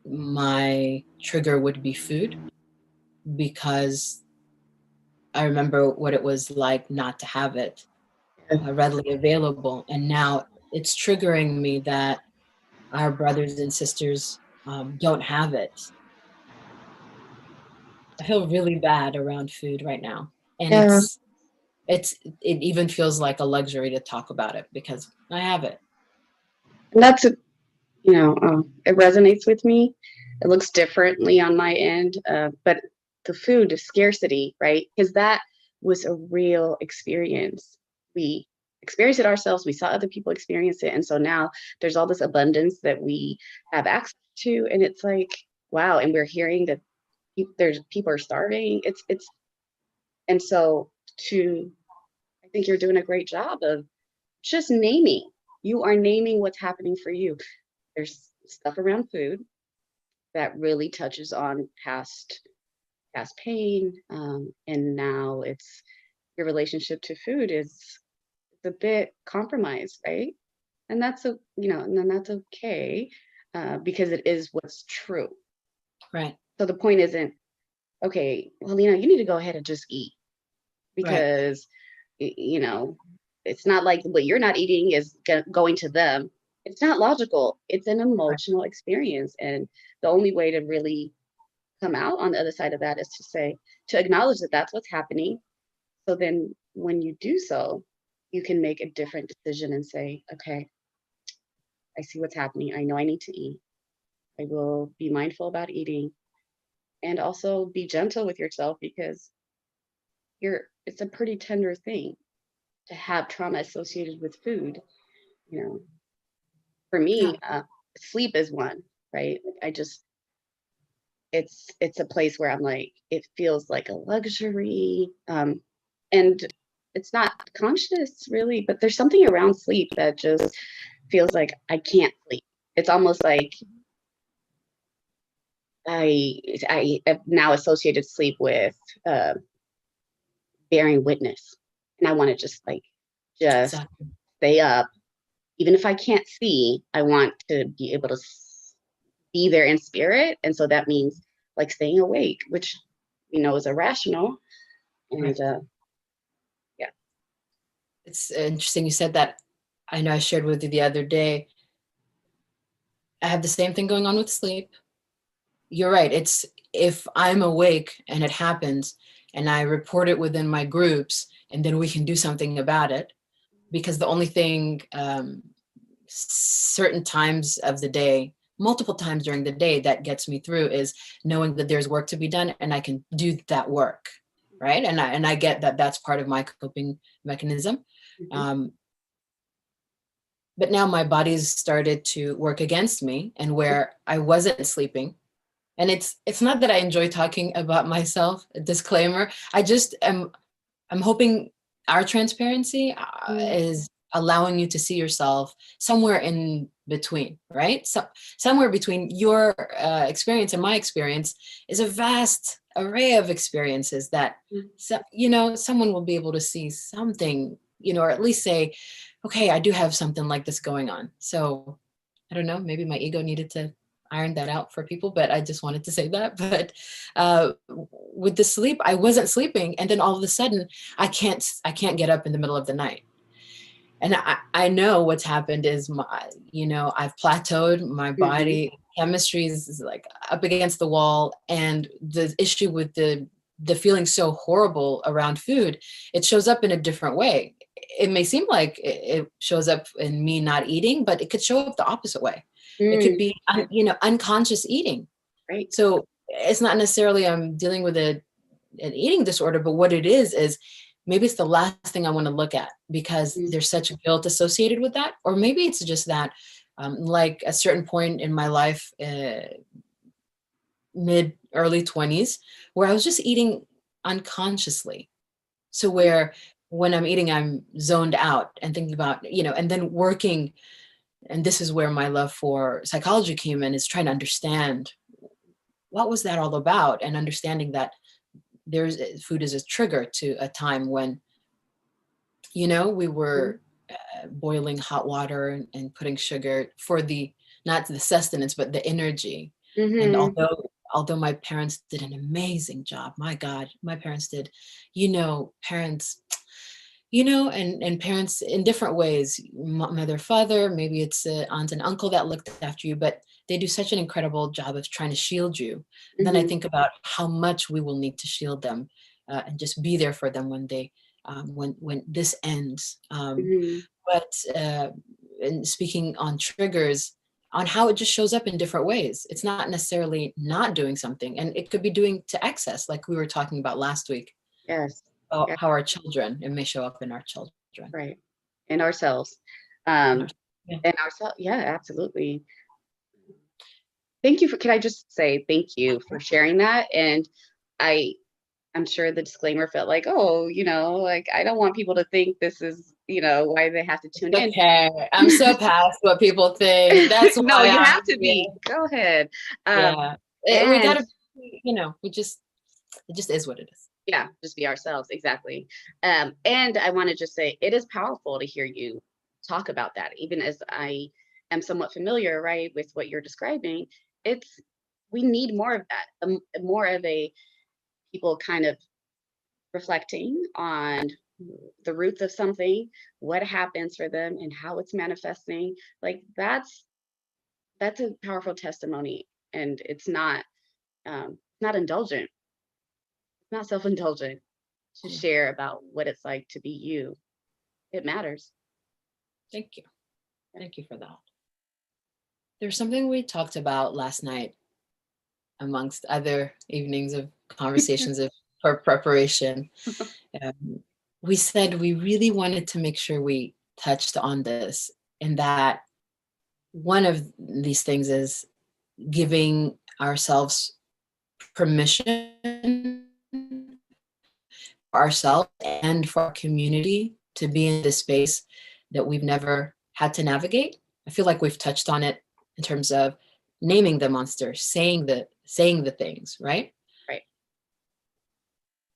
my trigger would be food, because I remember what it was like not to have it readily available. And now it's triggering me that our brothers and sisters don't have it. I feel really bad around food right now. And Yeah, it even feels like a luxury to talk about it because I have it. and it resonates with me. It looks differently on my end, but the food scarcity, right? Because that was a real experience. We experienced it ourselves. We saw other people experience it, and so now there's all this abundance that we have access to, and it's like, wow. And we're hearing that there's people are starving. It's and so to I think you're doing a great job of just naming. You are naming what's happening for you. There's stuff around food that really touches on past pain, and now it's your relationship to food is a bit compromised, right? And and then that's okay, because it is what's true. Right. So the point isn't, okay, well, you need to go ahead and just eat Right. because, y- you know, it's not like what you're not eating is going to them. It's not logical. It's an emotional experience. And the only way to really come out on the other side of that is to acknowledge that that's what's happening. So then when you do so, you can make a different decision and say, okay, I see what's happening. I know I need to eat. I will be mindful about eating, and also be gentle with yourself, because it's a pretty tender thing to have trauma associated with food. You know, for Yeah. me, sleep is one, right? It's a place where I'm like, it feels like a luxury. And it's not conscious really, but there's something around sleep that just feels like I can't sleep. It's almost like I have now associated sleep with uh, bearing witness, and I want to just Exactly. stay up, even if I can't see. I want to be able to be there in spirit, and so that means like staying awake, which we know is irrational. And Right. yeah. It's interesting you said that. I know I shared with you the other day. I have the same thing going on with sleep. You're right. It's if I'm awake and it happens and I report it within my groups, and then we can do something about it. Because the only thing, certain times of the day, multiple times during the day, that gets me through is knowing that there's work to be done and I can do that work. Right. And I get that that's part of my coping mechanism. Mhm. Um, but now my body's started to work against me, and where I wasn't sleeping. And it's not that I enjoy talking about myself, a disclaimer. I'm hoping our transparency Mm. is allowing you to see yourself somewhere in between, right? So somewhere between your experience and my experience is a vast array of experiences that, Mm. someone will be able to see something, or at least say, okay, I do have something like this going on. So I don't know, maybe my ego needed to iron that out for people, but I just wanted to say that. But with the sleep, I wasn't sleeping, and then all of a sudden, I can't get up in the middle of the night. And I know what's happened is I've plateaued. My Mhm. body chemistry is like up against the wall, and the issue with the feeling so horrible around food, it shows up in a different way. It may seem like it shows up in me not eating, but it could show up the opposite way. It could Mm. be unconscious eating. Right. So it's not necessarily I'm dealing with an eating disorder, but what it is maybe it's the last thing I want to look at because Mm. there's such guilt associated with that. Or maybe it's just that, like a certain point in my life, mid early 20s, where I was just eating unconsciously. So where when I'm eating, I'm zoned out and thinking about, and then working. And this is where my love for psychology came in, is trying to understand what was that all about, and understanding that there's food is a trigger to a time when we Mhm. were boiling hot water and putting sugar for the not the sustenance but the energy. And Mhm. although my parents did an amazing job, my God, my parents did, parents, and parents in different ways, mother, father, maybe it's an aunt and uncle that looked after you, but they do such an incredible job of trying to shield you. And then I Mhm. think about how much we will need to shield them, and just be there for them when they, when this ends. Mhm. But and speaking on triggers, on how it just shows up in different ways. It's not necessarily not doing something, and it could be doing to excess, like we were talking about last week. Yes. Yeah. How our children, it may show up in our children. Right. And ourselves. And our, Um, yeah. and ourselves. Yeah, absolutely. Can I just say thank you for sharing that? And I, I'm sure the disclaimer felt like, oh, like I don't want people to think this is, why they have to tune in. Okay, I'm so past what people think. That's No, why you I'm have to here. be. Go ahead. Yeah, we And gotta, we just, it just is what it is. yeah, just be ourselves. Exactly. And I want to just say it is powerful to hear you talk about that, even as I am somewhat familiar, right, with what you're describing. It's We need more of that, more of a people kind of reflecting on the roots of something, what happens for them and how it's manifesting, like that's a powerful testimony. And it's not indulgent, it's not self-indulgent to Yeah. share about what it's like to be you. It matters. Thank you. Thank you for that. There's something we talked about last night amongst other evenings of conversations of for preparation. Um, we said we really wanted to make sure we touched on this, and that one of these things is giving ourselves permission for ourselves and for our community to be in this space that we've never had to navigate. I feel like we've touched on it in terms of naming the monster, saying the things, right? Right.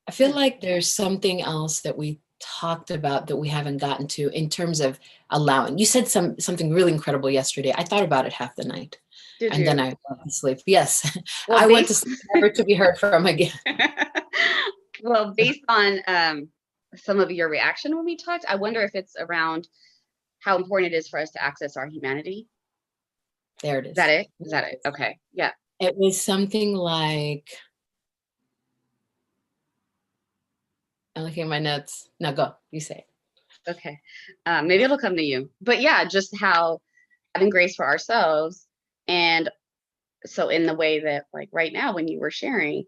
I feel Yeah. like there's something else that we talked about that we haven't gotten to in terms of allowing. You said something really incredible yesterday. I thought about it half the night. Did And then you? I went to sleep. Yes. Well, I went to sleep never to be heard from again. well, based on some of your reaction when we talked, I wonder if it's around how important it is for us to access our humanity. There it Is is. that it? Is that it? Okay. Yeah. It was something like, I'm looking at my notes. No, go. You say it. Okay. Maybe it'll come to you. But yeah, just how having grace for ourselves. And so in the way that, like, right now when you were sharing,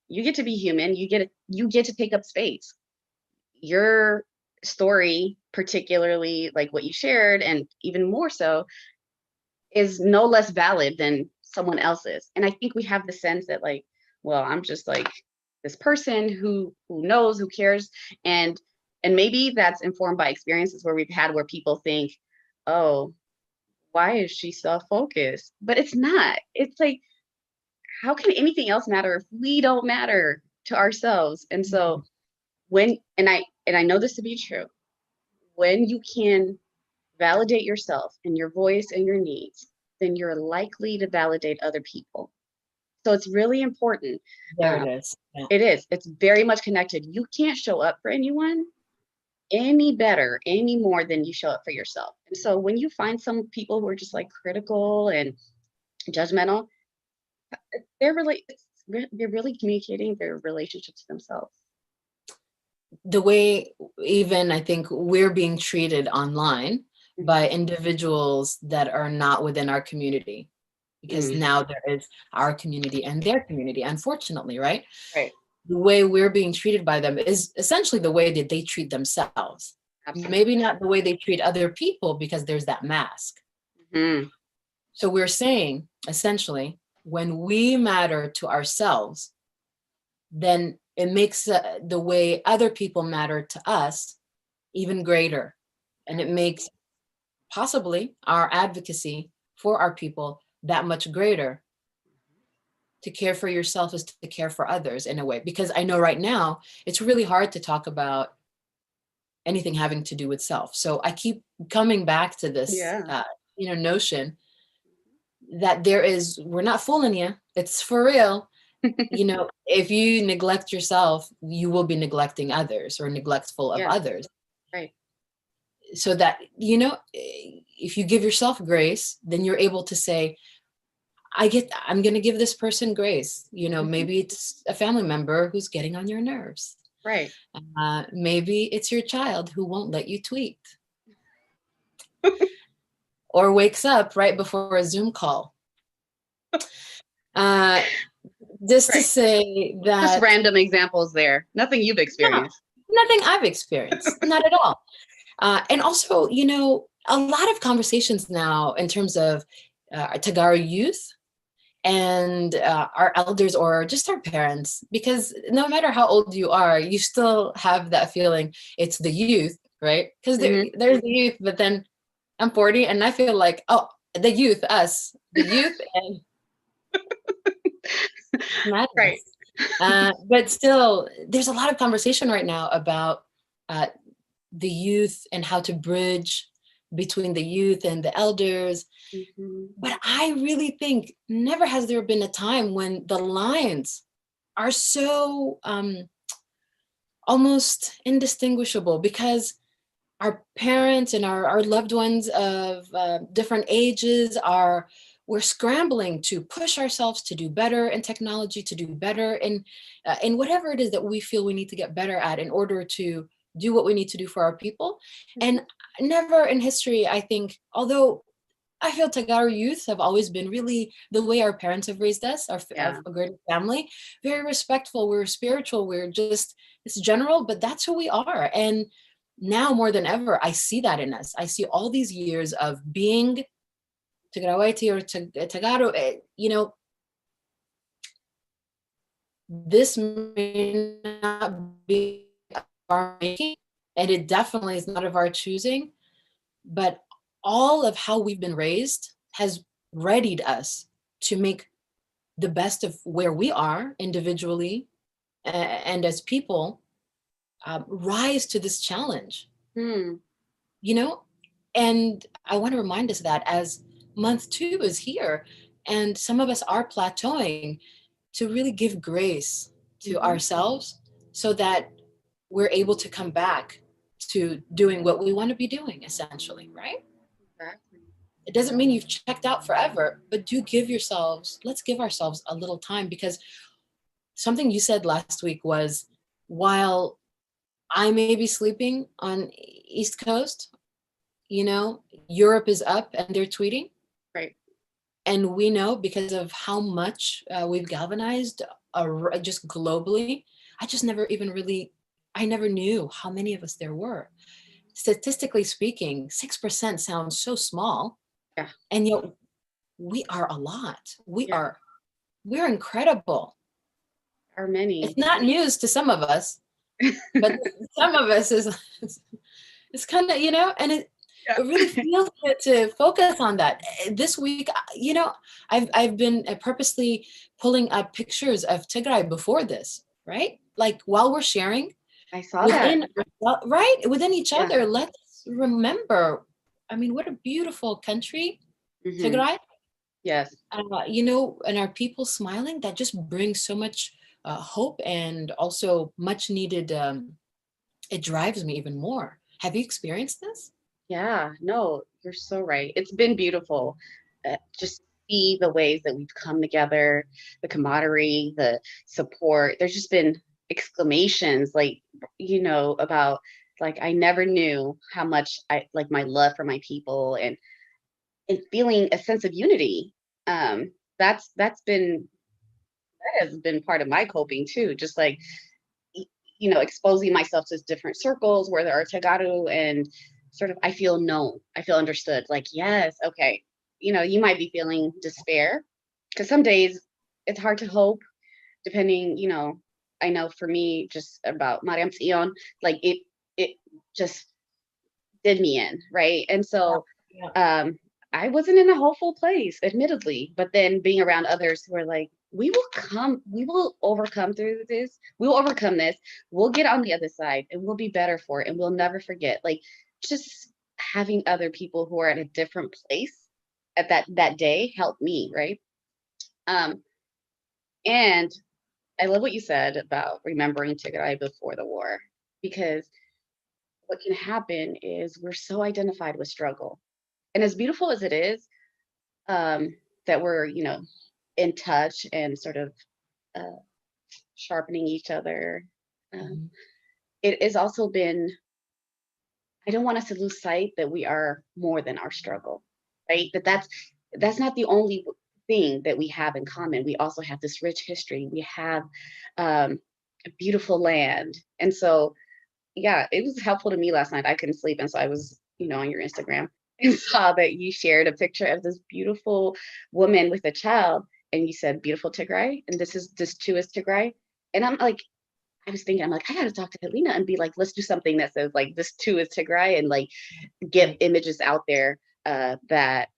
you get to be human, you get to take up space. Your story, particularly like what you shared, and even more so, is no less valid than someone else's. And I think we have the sense that, like, well, I'm just like this person who knows, who cares. And maybe that's informed by experiences where we've had where people think, oh, why is she self-focused? But it's not. It's like, how can anything else matter if we don't matter to ourselves? And so when and I know this to be true, when you can validate yourself and your voice and your needs, then you're likely to validate other people. So it's really important. There it is. Yeah. It is. It's very much connected. You can't show up for anyone any better, any more than you show up for yourself. And so when you find some people who are just like critical and judgmental, they're really communicating their relationship to themselves. The way even I think we're being treated online by individuals that are not within our community, because now there is our community and their community, unfortunately, right? Right. The way we're being treated by them is essentially the way that they treat themselves. Absolutely. Maybe not the way they treat other people, because there's that mask. Mm-hmm. So we're saying, essentially, when we matter to ourselves, then it makes the way other people matter to us even greater. And it makes possibly our advocacy for our people that much greater. To care for yourself is to care for others in a way, because I know right now it's really hard to talk about anything having to do with self. So I keep coming back to this, notion that we're not fooling you. It's for real. If you neglect yourself, you will be neglecting others or neglectful of others. Right. So that, if you give yourself grace, then you're able to say, I'm going to give this person grace. Maybe it's a family member who's getting on your nerves. Right. Maybe it's your child who won't let you tweet or wakes up right before a Zoom call. Just to say that. Just random examples there. Nothing you've experienced. No, nothing I've experienced. Not at all. And also, a lot of conversations now in terms of Tigray youth and our elders or just our parents, because no matter how old you are, you still have that feeling it's the youth, right? Because there's the youth, but then I'm 40 and I feel like, oh, the youth, us, the youth and madness. Right. But still, there's a lot of conversation right now about the youth and how to bridge between the youth and the elders. But I really think never has there been a time when the lines are so almost indistinguishable, because our parents and our loved ones of different ages we're scrambling to push ourselves to do better in technology, to do better in whatever it is that we feel we need to get better at in order to do what we need to do for our people. And never in history, I think, although I feel Tagaro youth have always been really the way our parents have raised us, our great family, very respectful, we're spiritual, we're just, it's general, but that's who we are. And now more than ever, I see that in us. I see all these years of being Tigrawaiti or Tagaro, this may not be our making, and it definitely is not of our choosing, but all of how we've been raised has readied us to make the best of where we are individually and as people, rise to this challenge. And I want to remind us that as month 2 is here and some of us are plateauing, to really give grace to ourselves so that we're able to come back to doing what we want to be doing, essentially, right? Exactly. It doesn't mean you've checked out forever, but let's give ourselves a little time, because something you said last week was, while I may be sleeping on East Coast, Europe is up and they're tweeting. Right. And we know, because of how much we've galvanized just globally, I never knew how many of us there were. Statistically speaking, 6% sounds so small. Yeah. And yet we are a lot. We're incredible. Are many. It's not news to some of us, but some of us it's kind of, and it really feels good to focus on that. This week, I've been purposely pulling up pictures of Tigray before this, right? Like while we're sharing, I saw that. Within each other, let's remember, what a beautiful country, Tigray. Yes. And our people smiling, that just brings so much hope, and also much needed, it drives me even more. Have you experienced this? Yeah, no, you're so right. It's been beautiful. Just see the ways that we've come together, the camaraderie, the support. There's just been exclamations about I never knew how much I like my love for my people, and feeling a sense of unity. That has been part of my coping too. Just exposing myself to different circles where there are Tagaru, and sort of I feel known, I feel understood. Yes, okay, you might be feeling despair, because some days it's hard to hope, depending, I know for me, just about Mariam Sion, it just did me in, right? And so I wasn't in a hopeful place, admittedly, but then being around others who are like, we will overcome through this, we will overcome this, we'll get on the other side, and we'll be better for it, and we'll never forget. Just having other people who are at a different place at that day helped me, right? And I love what you said about remembering Tigray before the war, because what can happen is we're so identified with struggle. And as beautiful as it is, that we're, in touch and sort of sharpening each other, it has also been, I don't want us to lose sight that we are more than our struggle, right? That's not the only thing that we have in common. We also have this rich history. We have a beautiful land. And so, it was helpful to me last night. I couldn't sleep. And so I was, on your Instagram, and saw that you shared a picture of this beautiful woman with a child. And you said, beautiful Tigray. And this too is Tigray. And I was thinking, I got to talk to Helena and be like, let's do something that says this too is Tigray, and get images out there that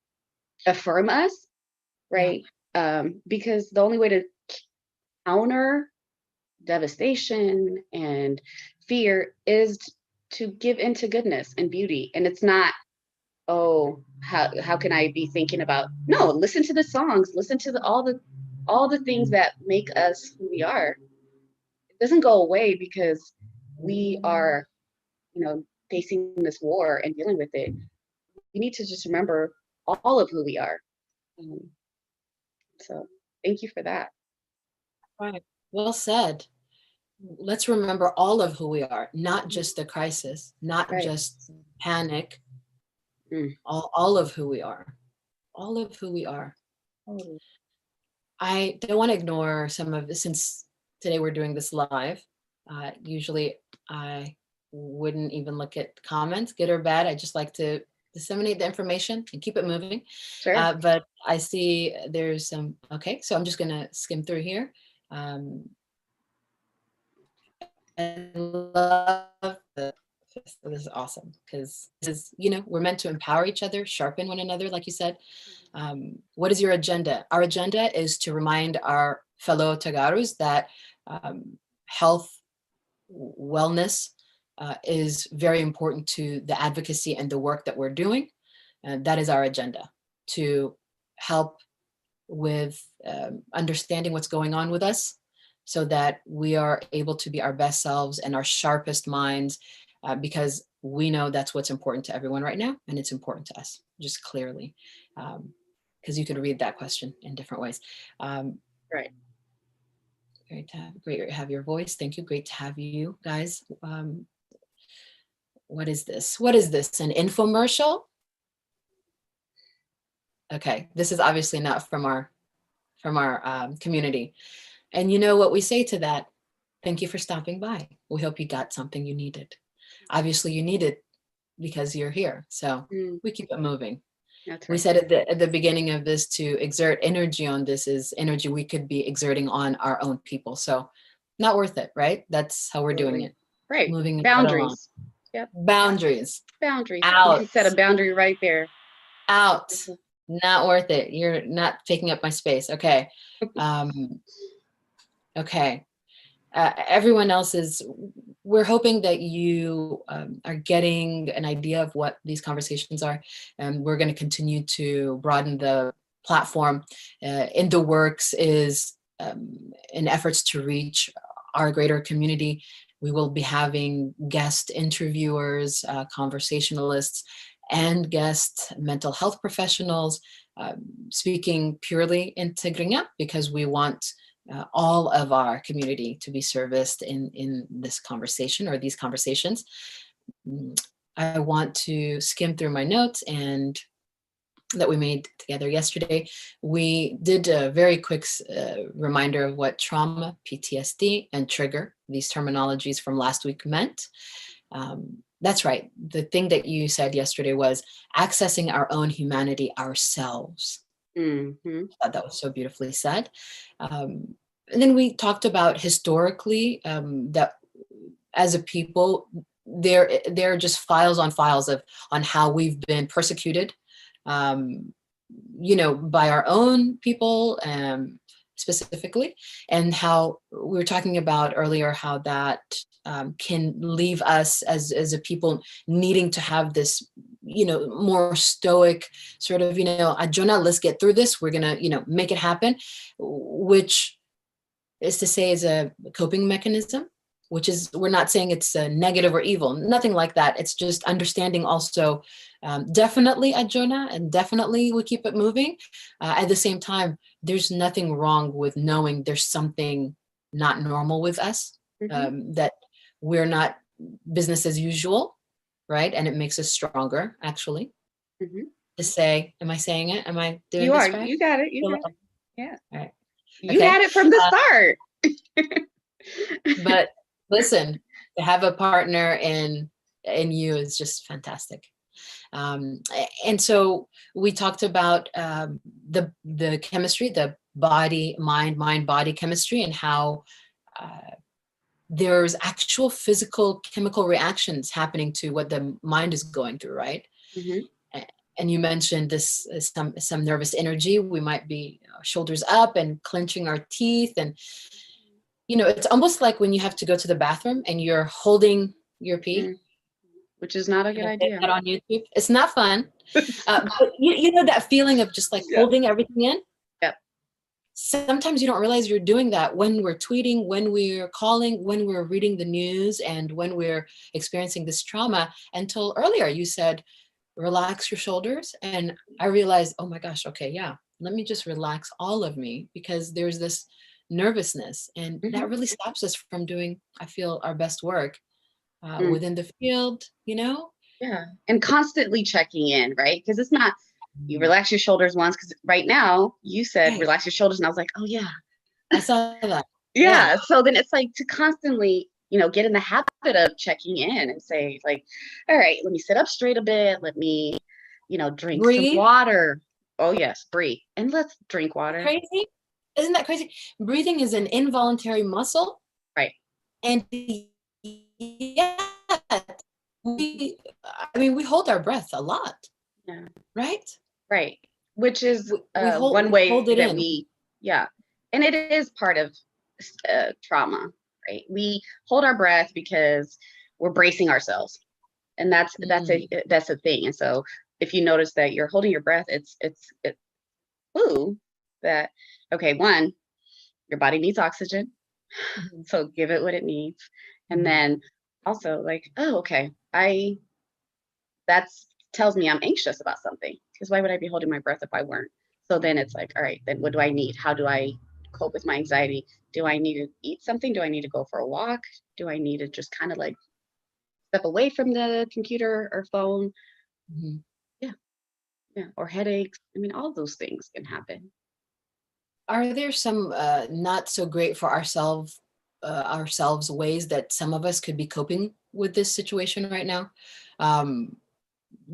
affirm us, right? Because the only way to counter devastation and fear is to give into goodness and beauty. And it's not, oh, how can I be thinking about, no, listen to the songs, listen to all the things that make us who we are. It doesn't go away, because we are, facing this war and dealing with it, we need to just remember all of who we are. So thank you for that. Right. Well said. Let's remember all of who we are, not just the crisis, not Right. just panic, Mm. all of who we are, all of who we are. Oh. I don't want to ignore some of this, since today we're doing this live. Usually I wouldn't even look at comments, good or bad. I just like to disseminate the information and keep it moving. Sure. But I see there's some, okay, so I'm just going to skim through here. I love this is awesome, because this is, we're meant to empower each other, sharpen one another, like you said. What is your agenda? Our agenda is to remind our fellow Tagaros that health, wellness is very important to the advocacy and the work that we're doing. And that is our agenda, to help with understanding what's going on with us, so that we are able to be our best selves and our sharpest minds, because we know that's what's important to everyone right now, and it's important to us, just clearly, because you could read that question in different ways. Right. Great to have your voice. Thank you. Great to have you guys. What is this? What is this? An infomercial? Okay, this is obviously not from our community. And you know what we say to that? Thank you for stopping by. We hope you got something you needed. Obviously you need it because you're here. So we keep it moving. That's right. We said at the beginning of this, to exert energy on this is energy we could be exerting on our own people. So not worth it, right? That's how we're doing it. Right. Moving boundaries. Yep. Boundaries. Boundaries. Out. You set a boundary right there. Out. Not worth it. You're not taking up my space. Okay. Okay. Everyone else we're hoping that you are getting an idea of what these conversations are. And we're going to continue to broaden the platform. In the works is in efforts to reach our greater community. We will be having guest interviewers, conversationalists, and guest mental health professionals speaking purely in Tigray, because we want all of our community to be serviced in this conversation, or these conversations. I want to skim through my notes and that we made together yesterday. We did a very quick reminder of what trauma, PTSD, and trigger, these terminologies from last week, meant. That's right. The thing that you said yesterday was accessing our own humanity ourselves. I thought that was so beautifully said. And then we talked about historically that as a people, there are just files on how we've been persecuted, by our own people specifically, and how we were talking about earlier, how that can leave us as a people needing to have this, more stoic sort of, Jonah, let's get through this. We're going to, make it happen, which is to say is a coping mechanism, which is, we're not saying it's negative or evil, nothing like that. It's just understanding also, definitely a Jonah, and definitely we keep it moving. At the same time, there's nothing wrong with knowing there's something not normal with us, that we're not business as usual, right? And it makes us stronger, actually. To say, am I saying it? Am I doing you this are, right? You got it. You got it. Yeah. All right. You had it from the start. But listen, to have a partner in you is just fantastic. And so we talked about the chemistry, the mind body chemistry, and how there's actual physical chemical reactions happening to what the mind is going through, right? And you mentioned this some nervous energy. We might be shoulders up and clenching our teeth, and it's almost like when you have to go to the bathroom and you're holding your pee, which is not a good idea. That on YouTube, it's not fun. But you know that feeling of just like holding everything in. Yep. sometimes you don't realize you're doing that when we're tweeting, when we're calling, when we're reading the news, and when we're experiencing this trauma. Until earlier, you said, relax your shoulders. And I realized, oh my gosh, okay, yeah, let me just relax all of me, because there's this nervousness, and that Mhm. really stops us from doing, I feel, our best work Mm, within the field, you know? yeah. And constantly checking in, right? Because it's not you Mm. relax your shoulders once, because right now you said Right. relax your shoulders, and I was like, oh yeah. I saw that. Yeah. Yeah. So then it's like to constantly, get in the habit of checking in and say, like, all right, let me sit up straight a bit. Let me, drink some Breathe. water. Oh yes, breathe. And let's drink water. Crazy. Isn't that crazy? Breathing is an involuntary muscle. Right. And yet, we hold our breath a lot, Yeah. right? Right. Which is one We way hold it that in. we, yeah. And it is part of trauma, right? We hold our breath because we're bracing ourselves. And Mm, that's a thing. And so if you notice that you're holding your breath, it's clue that, okay, one, your body needs oxygen, mhm, so give it what it needs. And mhm. then also like, oh, okay, that's tells me I'm anxious about something, because why would I be holding my breath if I weren't? So then it's like, all right, then what do I need? How do I cope with my anxiety? Do I need to eat something? Do I need to go for a walk? Do I need to just kind of like step away from the computer or phone? Mhm. Yeah, yeah. Or headaches. I mean, all those things can happen. Are there some not so great for ourselves ways that some of us could be coping with this situation right now? Um,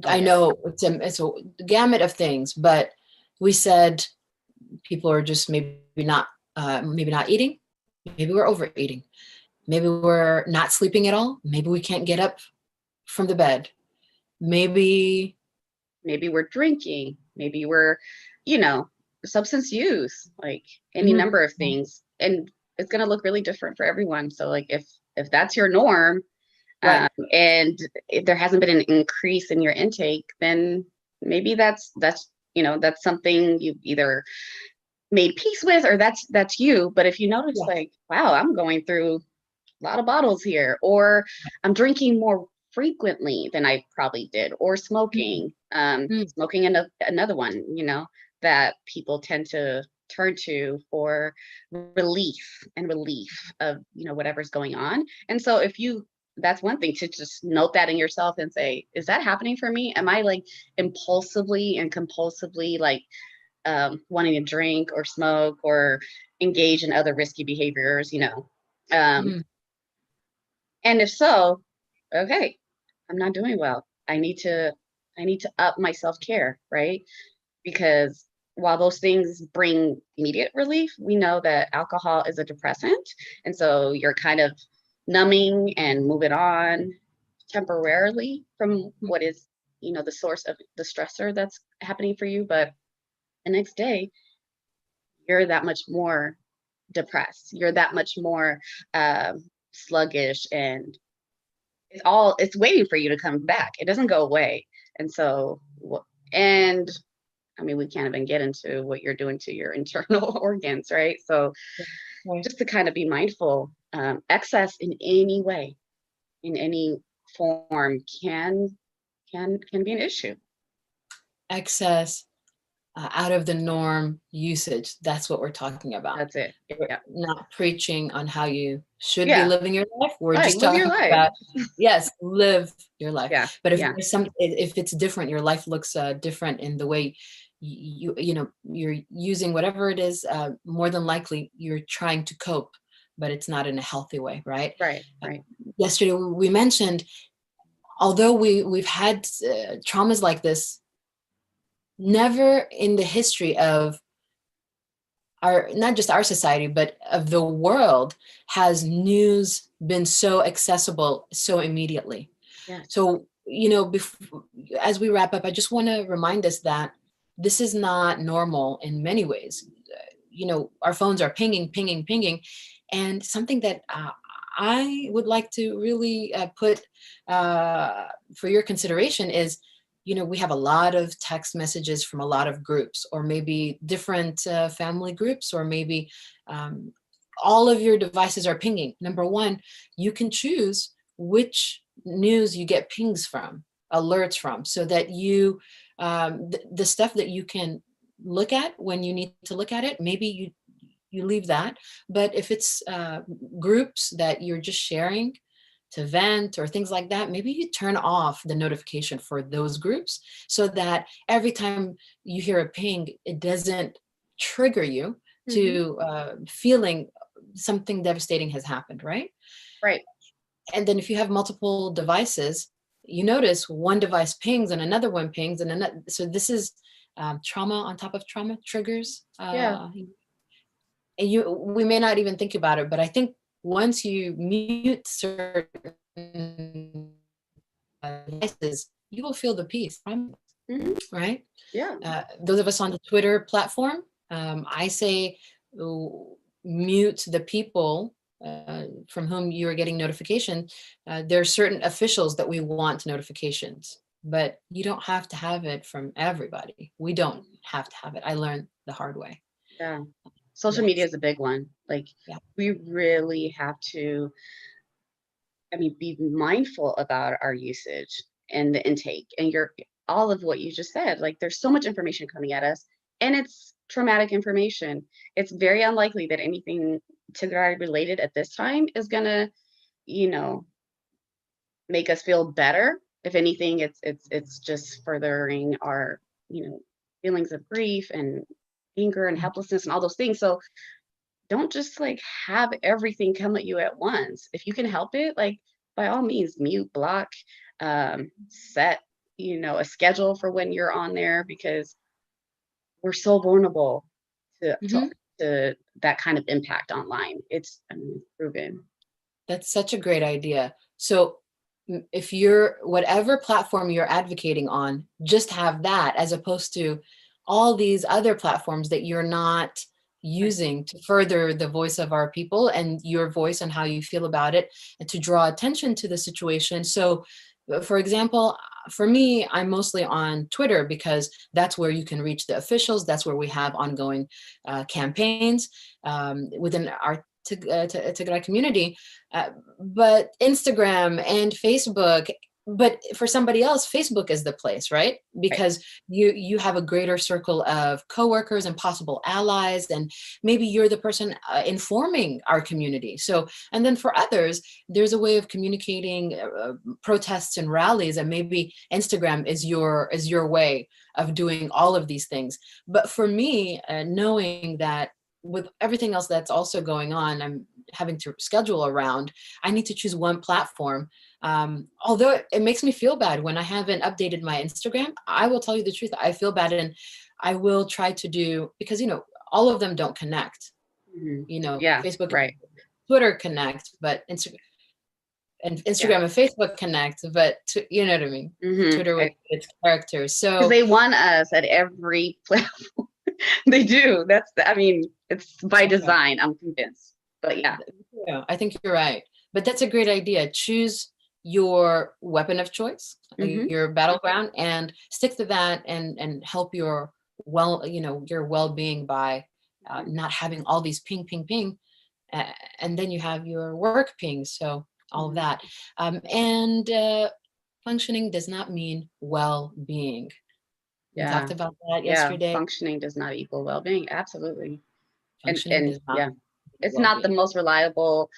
Oh I yeah. know it's a gamut of things, but we said people are just maybe not eating, maybe we're overeating, maybe we're not sleeping at all, maybe we can't get up from the bed, maybe. Maybe we're drinking. Maybe we're, you know, substance use, like any Mhm. number of things. And it's gonna look really different for everyone. So like if that's your norm, Right. and if there hasn't been an increase in your intake, then maybe that's something you've either made peace with, or that's you. But if you notice Yeah. like, wow, I'm going through a lot of bottles here, or I'm drinking more frequently than I probably did, or Mm, smoking. mm, Smoking another one, that people tend to turn to for relief of whatever's going on. And so if you that's one thing, to just note that in yourself and say, is that happening for me? Am I like impulsively and compulsively like wanting to drink or smoke or engage in other risky behaviors? Um, mm. and if so, okay, I'm not doing well. I need to up my self-care, right? Because while those things bring immediate relief, we know that alcohol is a depressant. And so you're kind of numbing and moving on temporarily from what is, the source of the stressor that's happening for you. But the next day, you're that much more depressed. You're that much more sluggish, and it's waiting for you to come back. It doesn't go away. And so, and I mean, we can't even get into what you're doing to your internal organs, right? So Right. just to kind of be mindful, excess in any way, in any form, can be an issue. Excess, out of the norm usage. That's what we're talking about. That's it. We're Yeah. not preaching on how you should be Yeah. living your life. We're Right. just Live your talking life. about, yes, live your life. Yeah. But if Yeah. if it's different, your life looks different in the way you're using whatever it is. More than likely, you're trying to cope, but it's not in a healthy way, right? Right. Uh, Right. Yesterday we mentioned, although we've had traumas like this, never in the history of our, not just our society, but of the world, has news been so accessible so immediately. Yes. So, as we wrap up, I just want to remind us that this is not normal in many ways. Our phones are pinging, pinging, pinging. And something that I would like to really put for your consideration is, we have a lot of text messages from a lot of groups, or maybe different family groups, or maybe all of your devices are pinging. Number one, you can choose which news you get pings from, alerts from, so that you, the stuff that you can look at when you need to look at it, maybe you leave that. But if it's groups that you're just sharing to vent or things like that, maybe you turn off the notification for those groups, so that every time you hear a ping, it doesn't trigger you to feeling something devastating has happened, right? Right. And then if you have multiple devices, you notice one device pings and another one pings and another. So this is trauma on top of trauma triggers. Yeah. And we may not even think about it, but I think once you mute certain devices, you will feel the peace, right? Yeah. Those of us on the Twitter platform, I say mute the people from whom you are getting notification. There are certain officials that we want notifications, but you don't have to have it from everybody. We don't have to have it. I learned the hard way. Yeah. Social Yes. media is a big one. Like, Yeah. we really have to, be mindful about our usage and the intake, and all of what you just said. Like, there's so much information coming at us, and it's traumatic information. It's very unlikely that anything Tigray related at this time is gonna, you know, make us feel better. If anything, it's just furthering our, feelings of grief and anger and helplessness and all those things. So don't just like have everything come at you at once. If you can help it, like, by all means, mute, block, set, a schedule for when you're on there, because we're so vulnerable to to, Mhm. to that kind of impact online. It's proven. That's such a great idea. So if you're whatever platform you're advocating on, just have that, as opposed to all these other platforms that you're not Right. using to further the voice of our people and your voice and how you feel about it, and to draw attention to the situation. So for example, for me, I'm mostly on Twitter because that's where you can reach the officials. That's where we have ongoing campaigns within our Tigray community. But Instagram and Facebook, but for somebody else, Facebook is the place, right? Right. Because you have a greater circle of coworkers and possible allies, and maybe you're the person informing our community. So, and then for others, there's a way of communicating protests and rallies, and maybe Instagram is your way of doing all of these things. But for me, knowing that with everything else that's also going on, I'm having to schedule around, I need to choose one platform. Although it makes me feel bad when I haven't updated my Instagram, I will tell you the truth. I feel bad, and I will try to do, because, all of them don't connect. Yeah. Facebook, Right. Twitter connect, but Instagram and Facebook connect, but you know what I mean? Twitter with its characters. Because So they want us at every platform. They do. It's by design, I'm convinced. But yeah. yeah, I think you're right. But that's a great idea. Choose your weapon of choice, your battleground, and stick to that, and help your your well-being by not having all these ping, ping, ping, and then you have your work ping. So all of that, and functioning does not mean well-being. We Yeah. talked about that Yeah. yesterday. Functioning does not equal well-being. Absolutely. Functioning And does not yeah, equal it's not the well-being. most reliable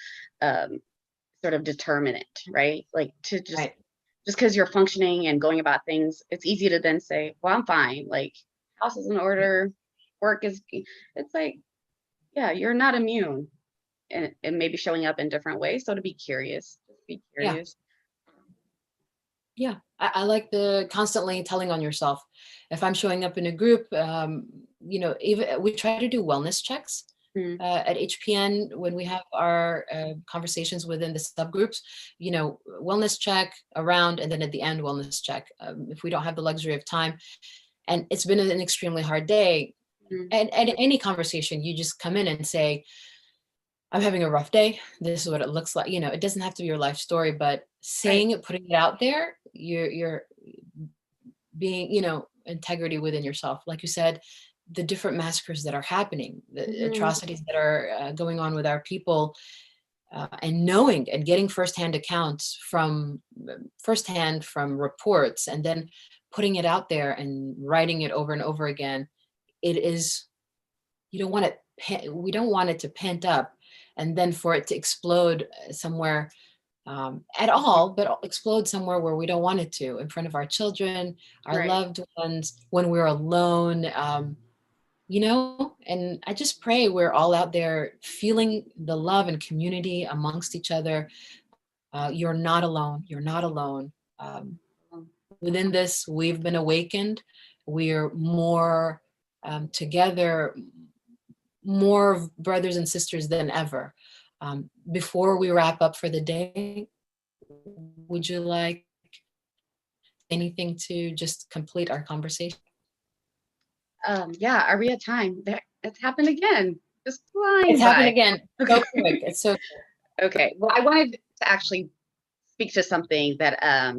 sort of determinant, right? Like, to just Right. because you're functioning and going about things, it's easy to then say, well, I'm fine. Like, house is in order, work is, it's like, yeah, you're not immune, and it may be showing up in different ways. So to be curious, just be Yeah. curious. Yeah, I like the constantly telling on yourself. If I'm showing up in a group, even we try to do wellness checks Mhm. at HPN when we have our conversations within the subgroups. Wellness check around, and then at the end, wellness check. If we don't have the luxury of time, and it's been an extremely hard day, Mhm. and at any conversation, you just come in and say, I'm having a rough day. This is what it looks like. It doesn't have to be your life story, but Right. saying it, putting it out there, you're being, integrity within yourself. Like you said, the different massacres that are happening, the atrocities that are going on with our people, and knowing and getting firsthand accounts from reports, and then putting it out there and writing it over and over again. It is, you don't want it, we don't want it to pent up and then for it to explode somewhere at all, but explode somewhere where we don't want it to, in front of our children, our loved ones, when we're alone. And I just pray we're all out there feeling the love and community amongst each other. You're not alone. You're not alone. Within this, we've been awakened. We're more together, more brothers and sisters than ever. Before we wrap up for the day, would you like anything to just complete our conversation? Yeah, are we at time? It's happened again. Just flying It's by. happened again. Okay. So quick. It's so quick. Okay. Well, I wanted to actually speak to something that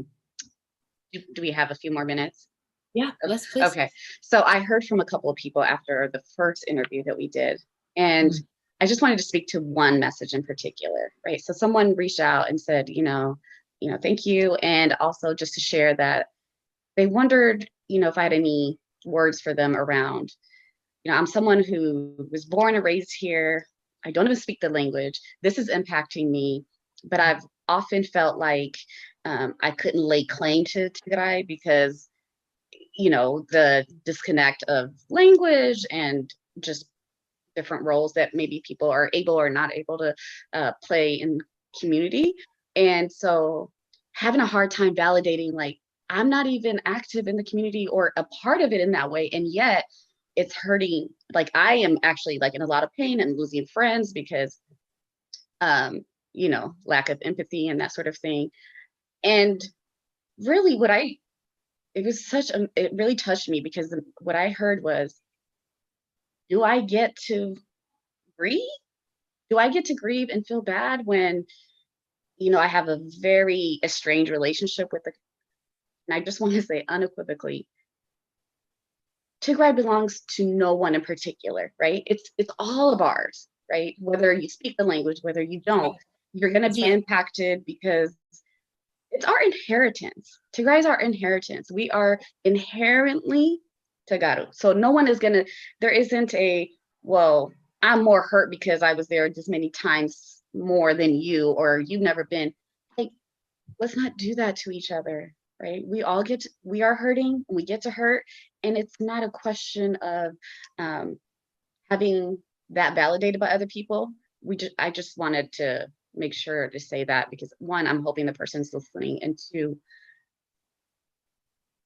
do we have a few more minutes? Yeah, let's please. Okay. So I heard from a couple of people after the first interview that we did, and I just wanted to speak to one message in particular, right? So someone reached out and said, thank you. And also just to share that they wondered, if I had any words for them around, I'm someone who was born and raised here. I don't even speak the language. This is impacting me, but I've often felt like I couldn't lay claim to Tigray because, the disconnect of language and just different roles that maybe people are able or not able to play in community. And so having a hard time validating, like, I'm not even active in the community or a part of it in that way. And yet it's hurting. Like, I am actually like in a lot of pain and losing friends because, lack of empathy and that sort of thing. And really it really touched me because what I heard was, do I get to grieve? Do I get to grieve and feel bad when, I have a very estranged relationship with and I just want to say unequivocally, Tigray belongs to no one in particular, right? It's all of ours, right? Whether you speak the language, whether you don't, you're going to be impacted because it's our inheritance. Tigray is our inheritance. We are inherently Tagaru. So no one is there isn't well, I'm more hurt because I was there this many times more than you, or you've never been. Like, let's not do that to each other, right? We are hurting, we get to hurt. And it's not a question of having that validated by other people. I just wanted to make sure to say that because one, I'm hoping the person's listening, and two,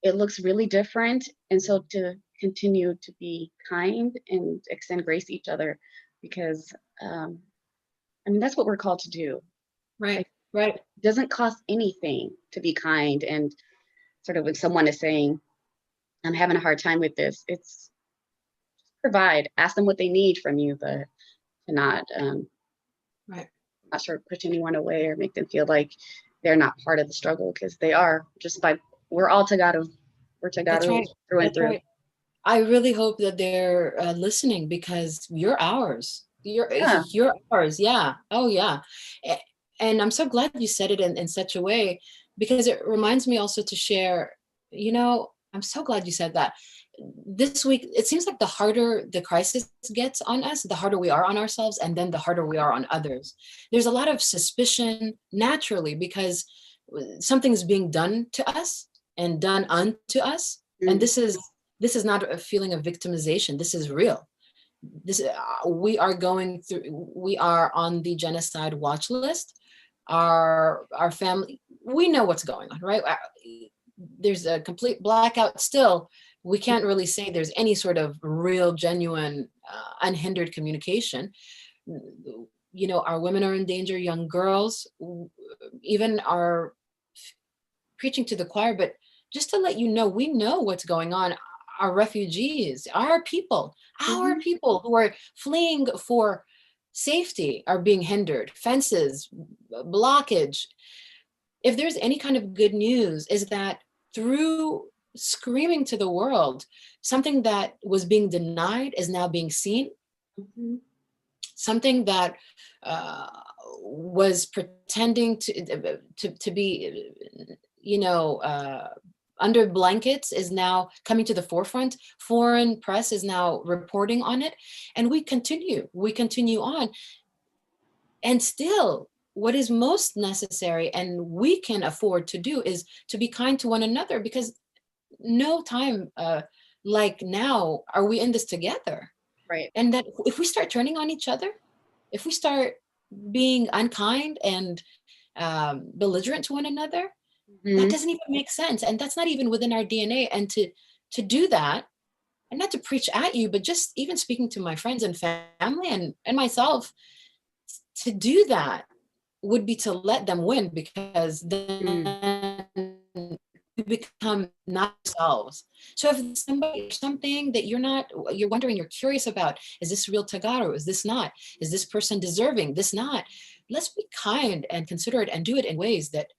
it looks really different. And so to continue to be kind and extend grace to each other, because that's what we're called to do. Right. It doesn't cost anything to be kind. And sort of when someone is saying, I'm having a hard time with this, it's provide, ask them what they need from you, but to not sort of push anyone away or make them feel like they're not part of the struggle, because they are. We're all Tagaru. We're Tagaru through and through. I really hope that they're listening, because you're ours. You're ours. Yeah. Oh, yeah. And I'm so glad you said it in such a way, because it reminds me also to share, I'm so glad you said that. This week, it seems like the harder the crisis gets on us, the harder we are on ourselves, and then the harder we are on others. There's a lot of suspicion naturally because something's being done to us and done unto us. And this is not a feeling of victimization. This is real. We are on the genocide watch list. Our family, we know what's going on, right? There's a complete blackout still. We can't really say there's any sort of real, genuine, unhindered communication. Our women are in danger, young girls, even are preaching to the choir, but just to let you know, we know what's going on. Our refugees, our people who are fleeing for safety are being hindered. Fences, blockage. If there's any kind of good news, is that through screaming to the world. Something that was being denied is now being seen. Mhm. Something that was pretending to be, under blankets is now coming to the forefront. Foreign press is now reporting on it, and we continue on. And still, what is most necessary and we can afford to do is to be kind to one another, because no time like now are we in this together. Right. And that if we start turning on each other, if we start being unkind and belligerent to one another, that Mhm. doesn't even make sense. And that's not even within our DNA. And to do that, and not to preach at you, but just even speaking to my friends and family and myself, to do that would be to let them win, because Mm. then we become not ourselves. So if somebody, something that you're wondering, you're curious about, is this real Tagaro? Is this not? Is this person deserving? This not? Let's be kind and considerate and do it in ways that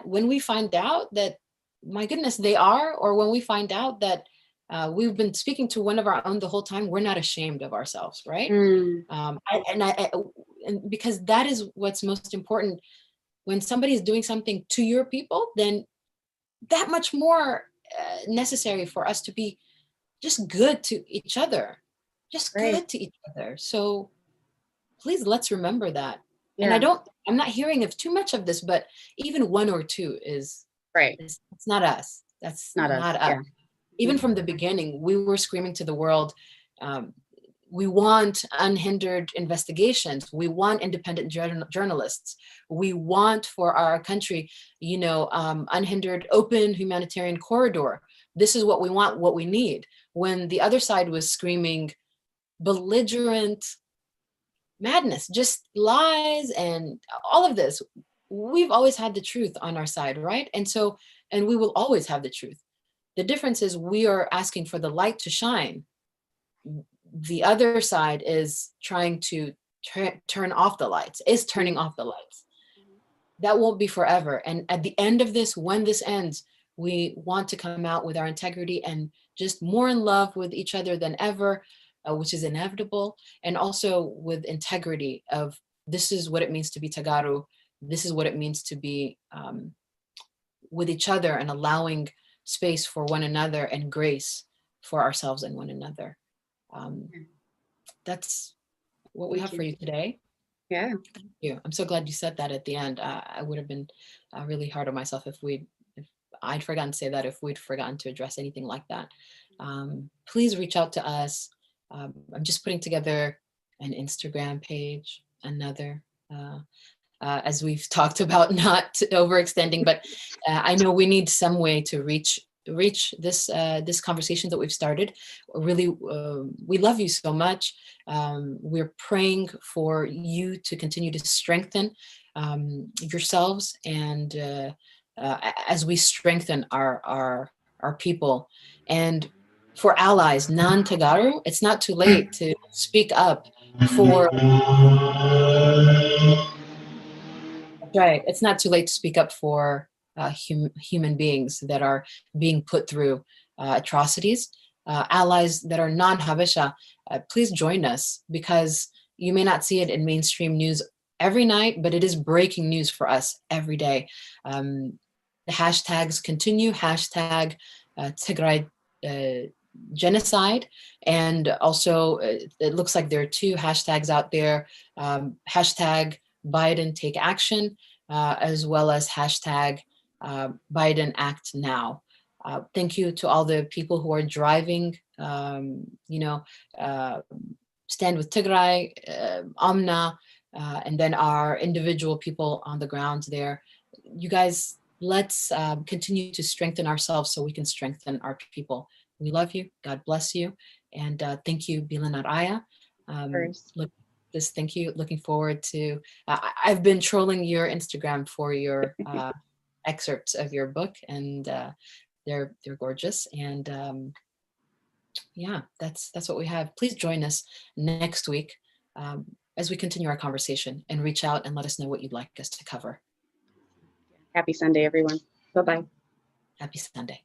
when we find out that, my goodness, they are, or when we find out that we've been speaking to one of our own the whole time, we're not ashamed of ourselves, right? Mm. And because that is what's most important. When somebody is doing something to your people, then that much more necessary for us to be just good to each other, just Right. good to each other. So please, let's remember that. And Yeah. I'm not hearing of too much of this, but even one or two Right. it's not us. That's Not us. not us. Yeah. Even Mhm. from the beginning, we were screaming to the world, um, we want unhindered investigations. We want independent journalists. We want for our country, unhindered, open humanitarian corridor. This is what we want, what we need. When the other side was screaming belligerent madness, just lies and all of this, we've always had the truth on our side, right? And we will always have the truth. The difference is we are asking for the light to shine. The other side is trying to turn off the lights, is turning off the lights. That won't be forever. And at the end of this, when this ends, we want to come out with our integrity and just more in love with each other than ever, which is inevitable. And also with integrity of, this is what it means to be Tagaru. This is what it means to be with each other, and allowing space for one another and grace for ourselves and one another. Um, that's what we Thank have you. for you today. Yeah. Thank you. I'm so glad you said that at the end. I would have been really hard on myself if I'd forgotten to say that, if we'd forgotten to address anything like that. Please reach out to us. I'm just putting together an Instagram page, another, as we've talked about, not overextending, but I know we need some way to reach this conversation that we've started. Really, we love you so much. We're praying for you to continue to strengthen yourselves, and as we strengthen our people, and for allies, non-Tagaru, it's not too late to speak up for. Right. It's not too late to speak up for human beings that are being put through atrocities. Allies that are non-Habesha, please join us, because you may not see it in mainstream news every night, but it is breaking news for us every day. The hashtags continue, hashtag Tigray genocide, and also it looks like there are two hashtags out there, hashtag Biden take action, as well as hashtag Biden act now. Thank you to all the people who are driving, Stand with Tigray, Amna, and then our individual people on the ground there. You guys, let's continue to strengthen ourselves so we can strengthen our people. We love you. God bless you. And thank you, Bilan Araya. First. Thank you. Looking forward to, I've been trolling your Instagram for your excerpts of your book, and they're gorgeous. And yeah, that's what we have. Please join us next week as we continue our conversation, and reach out and let us know what you'd like us to cover. Happy Sunday, everyone. Bye-bye. Happy Sunday.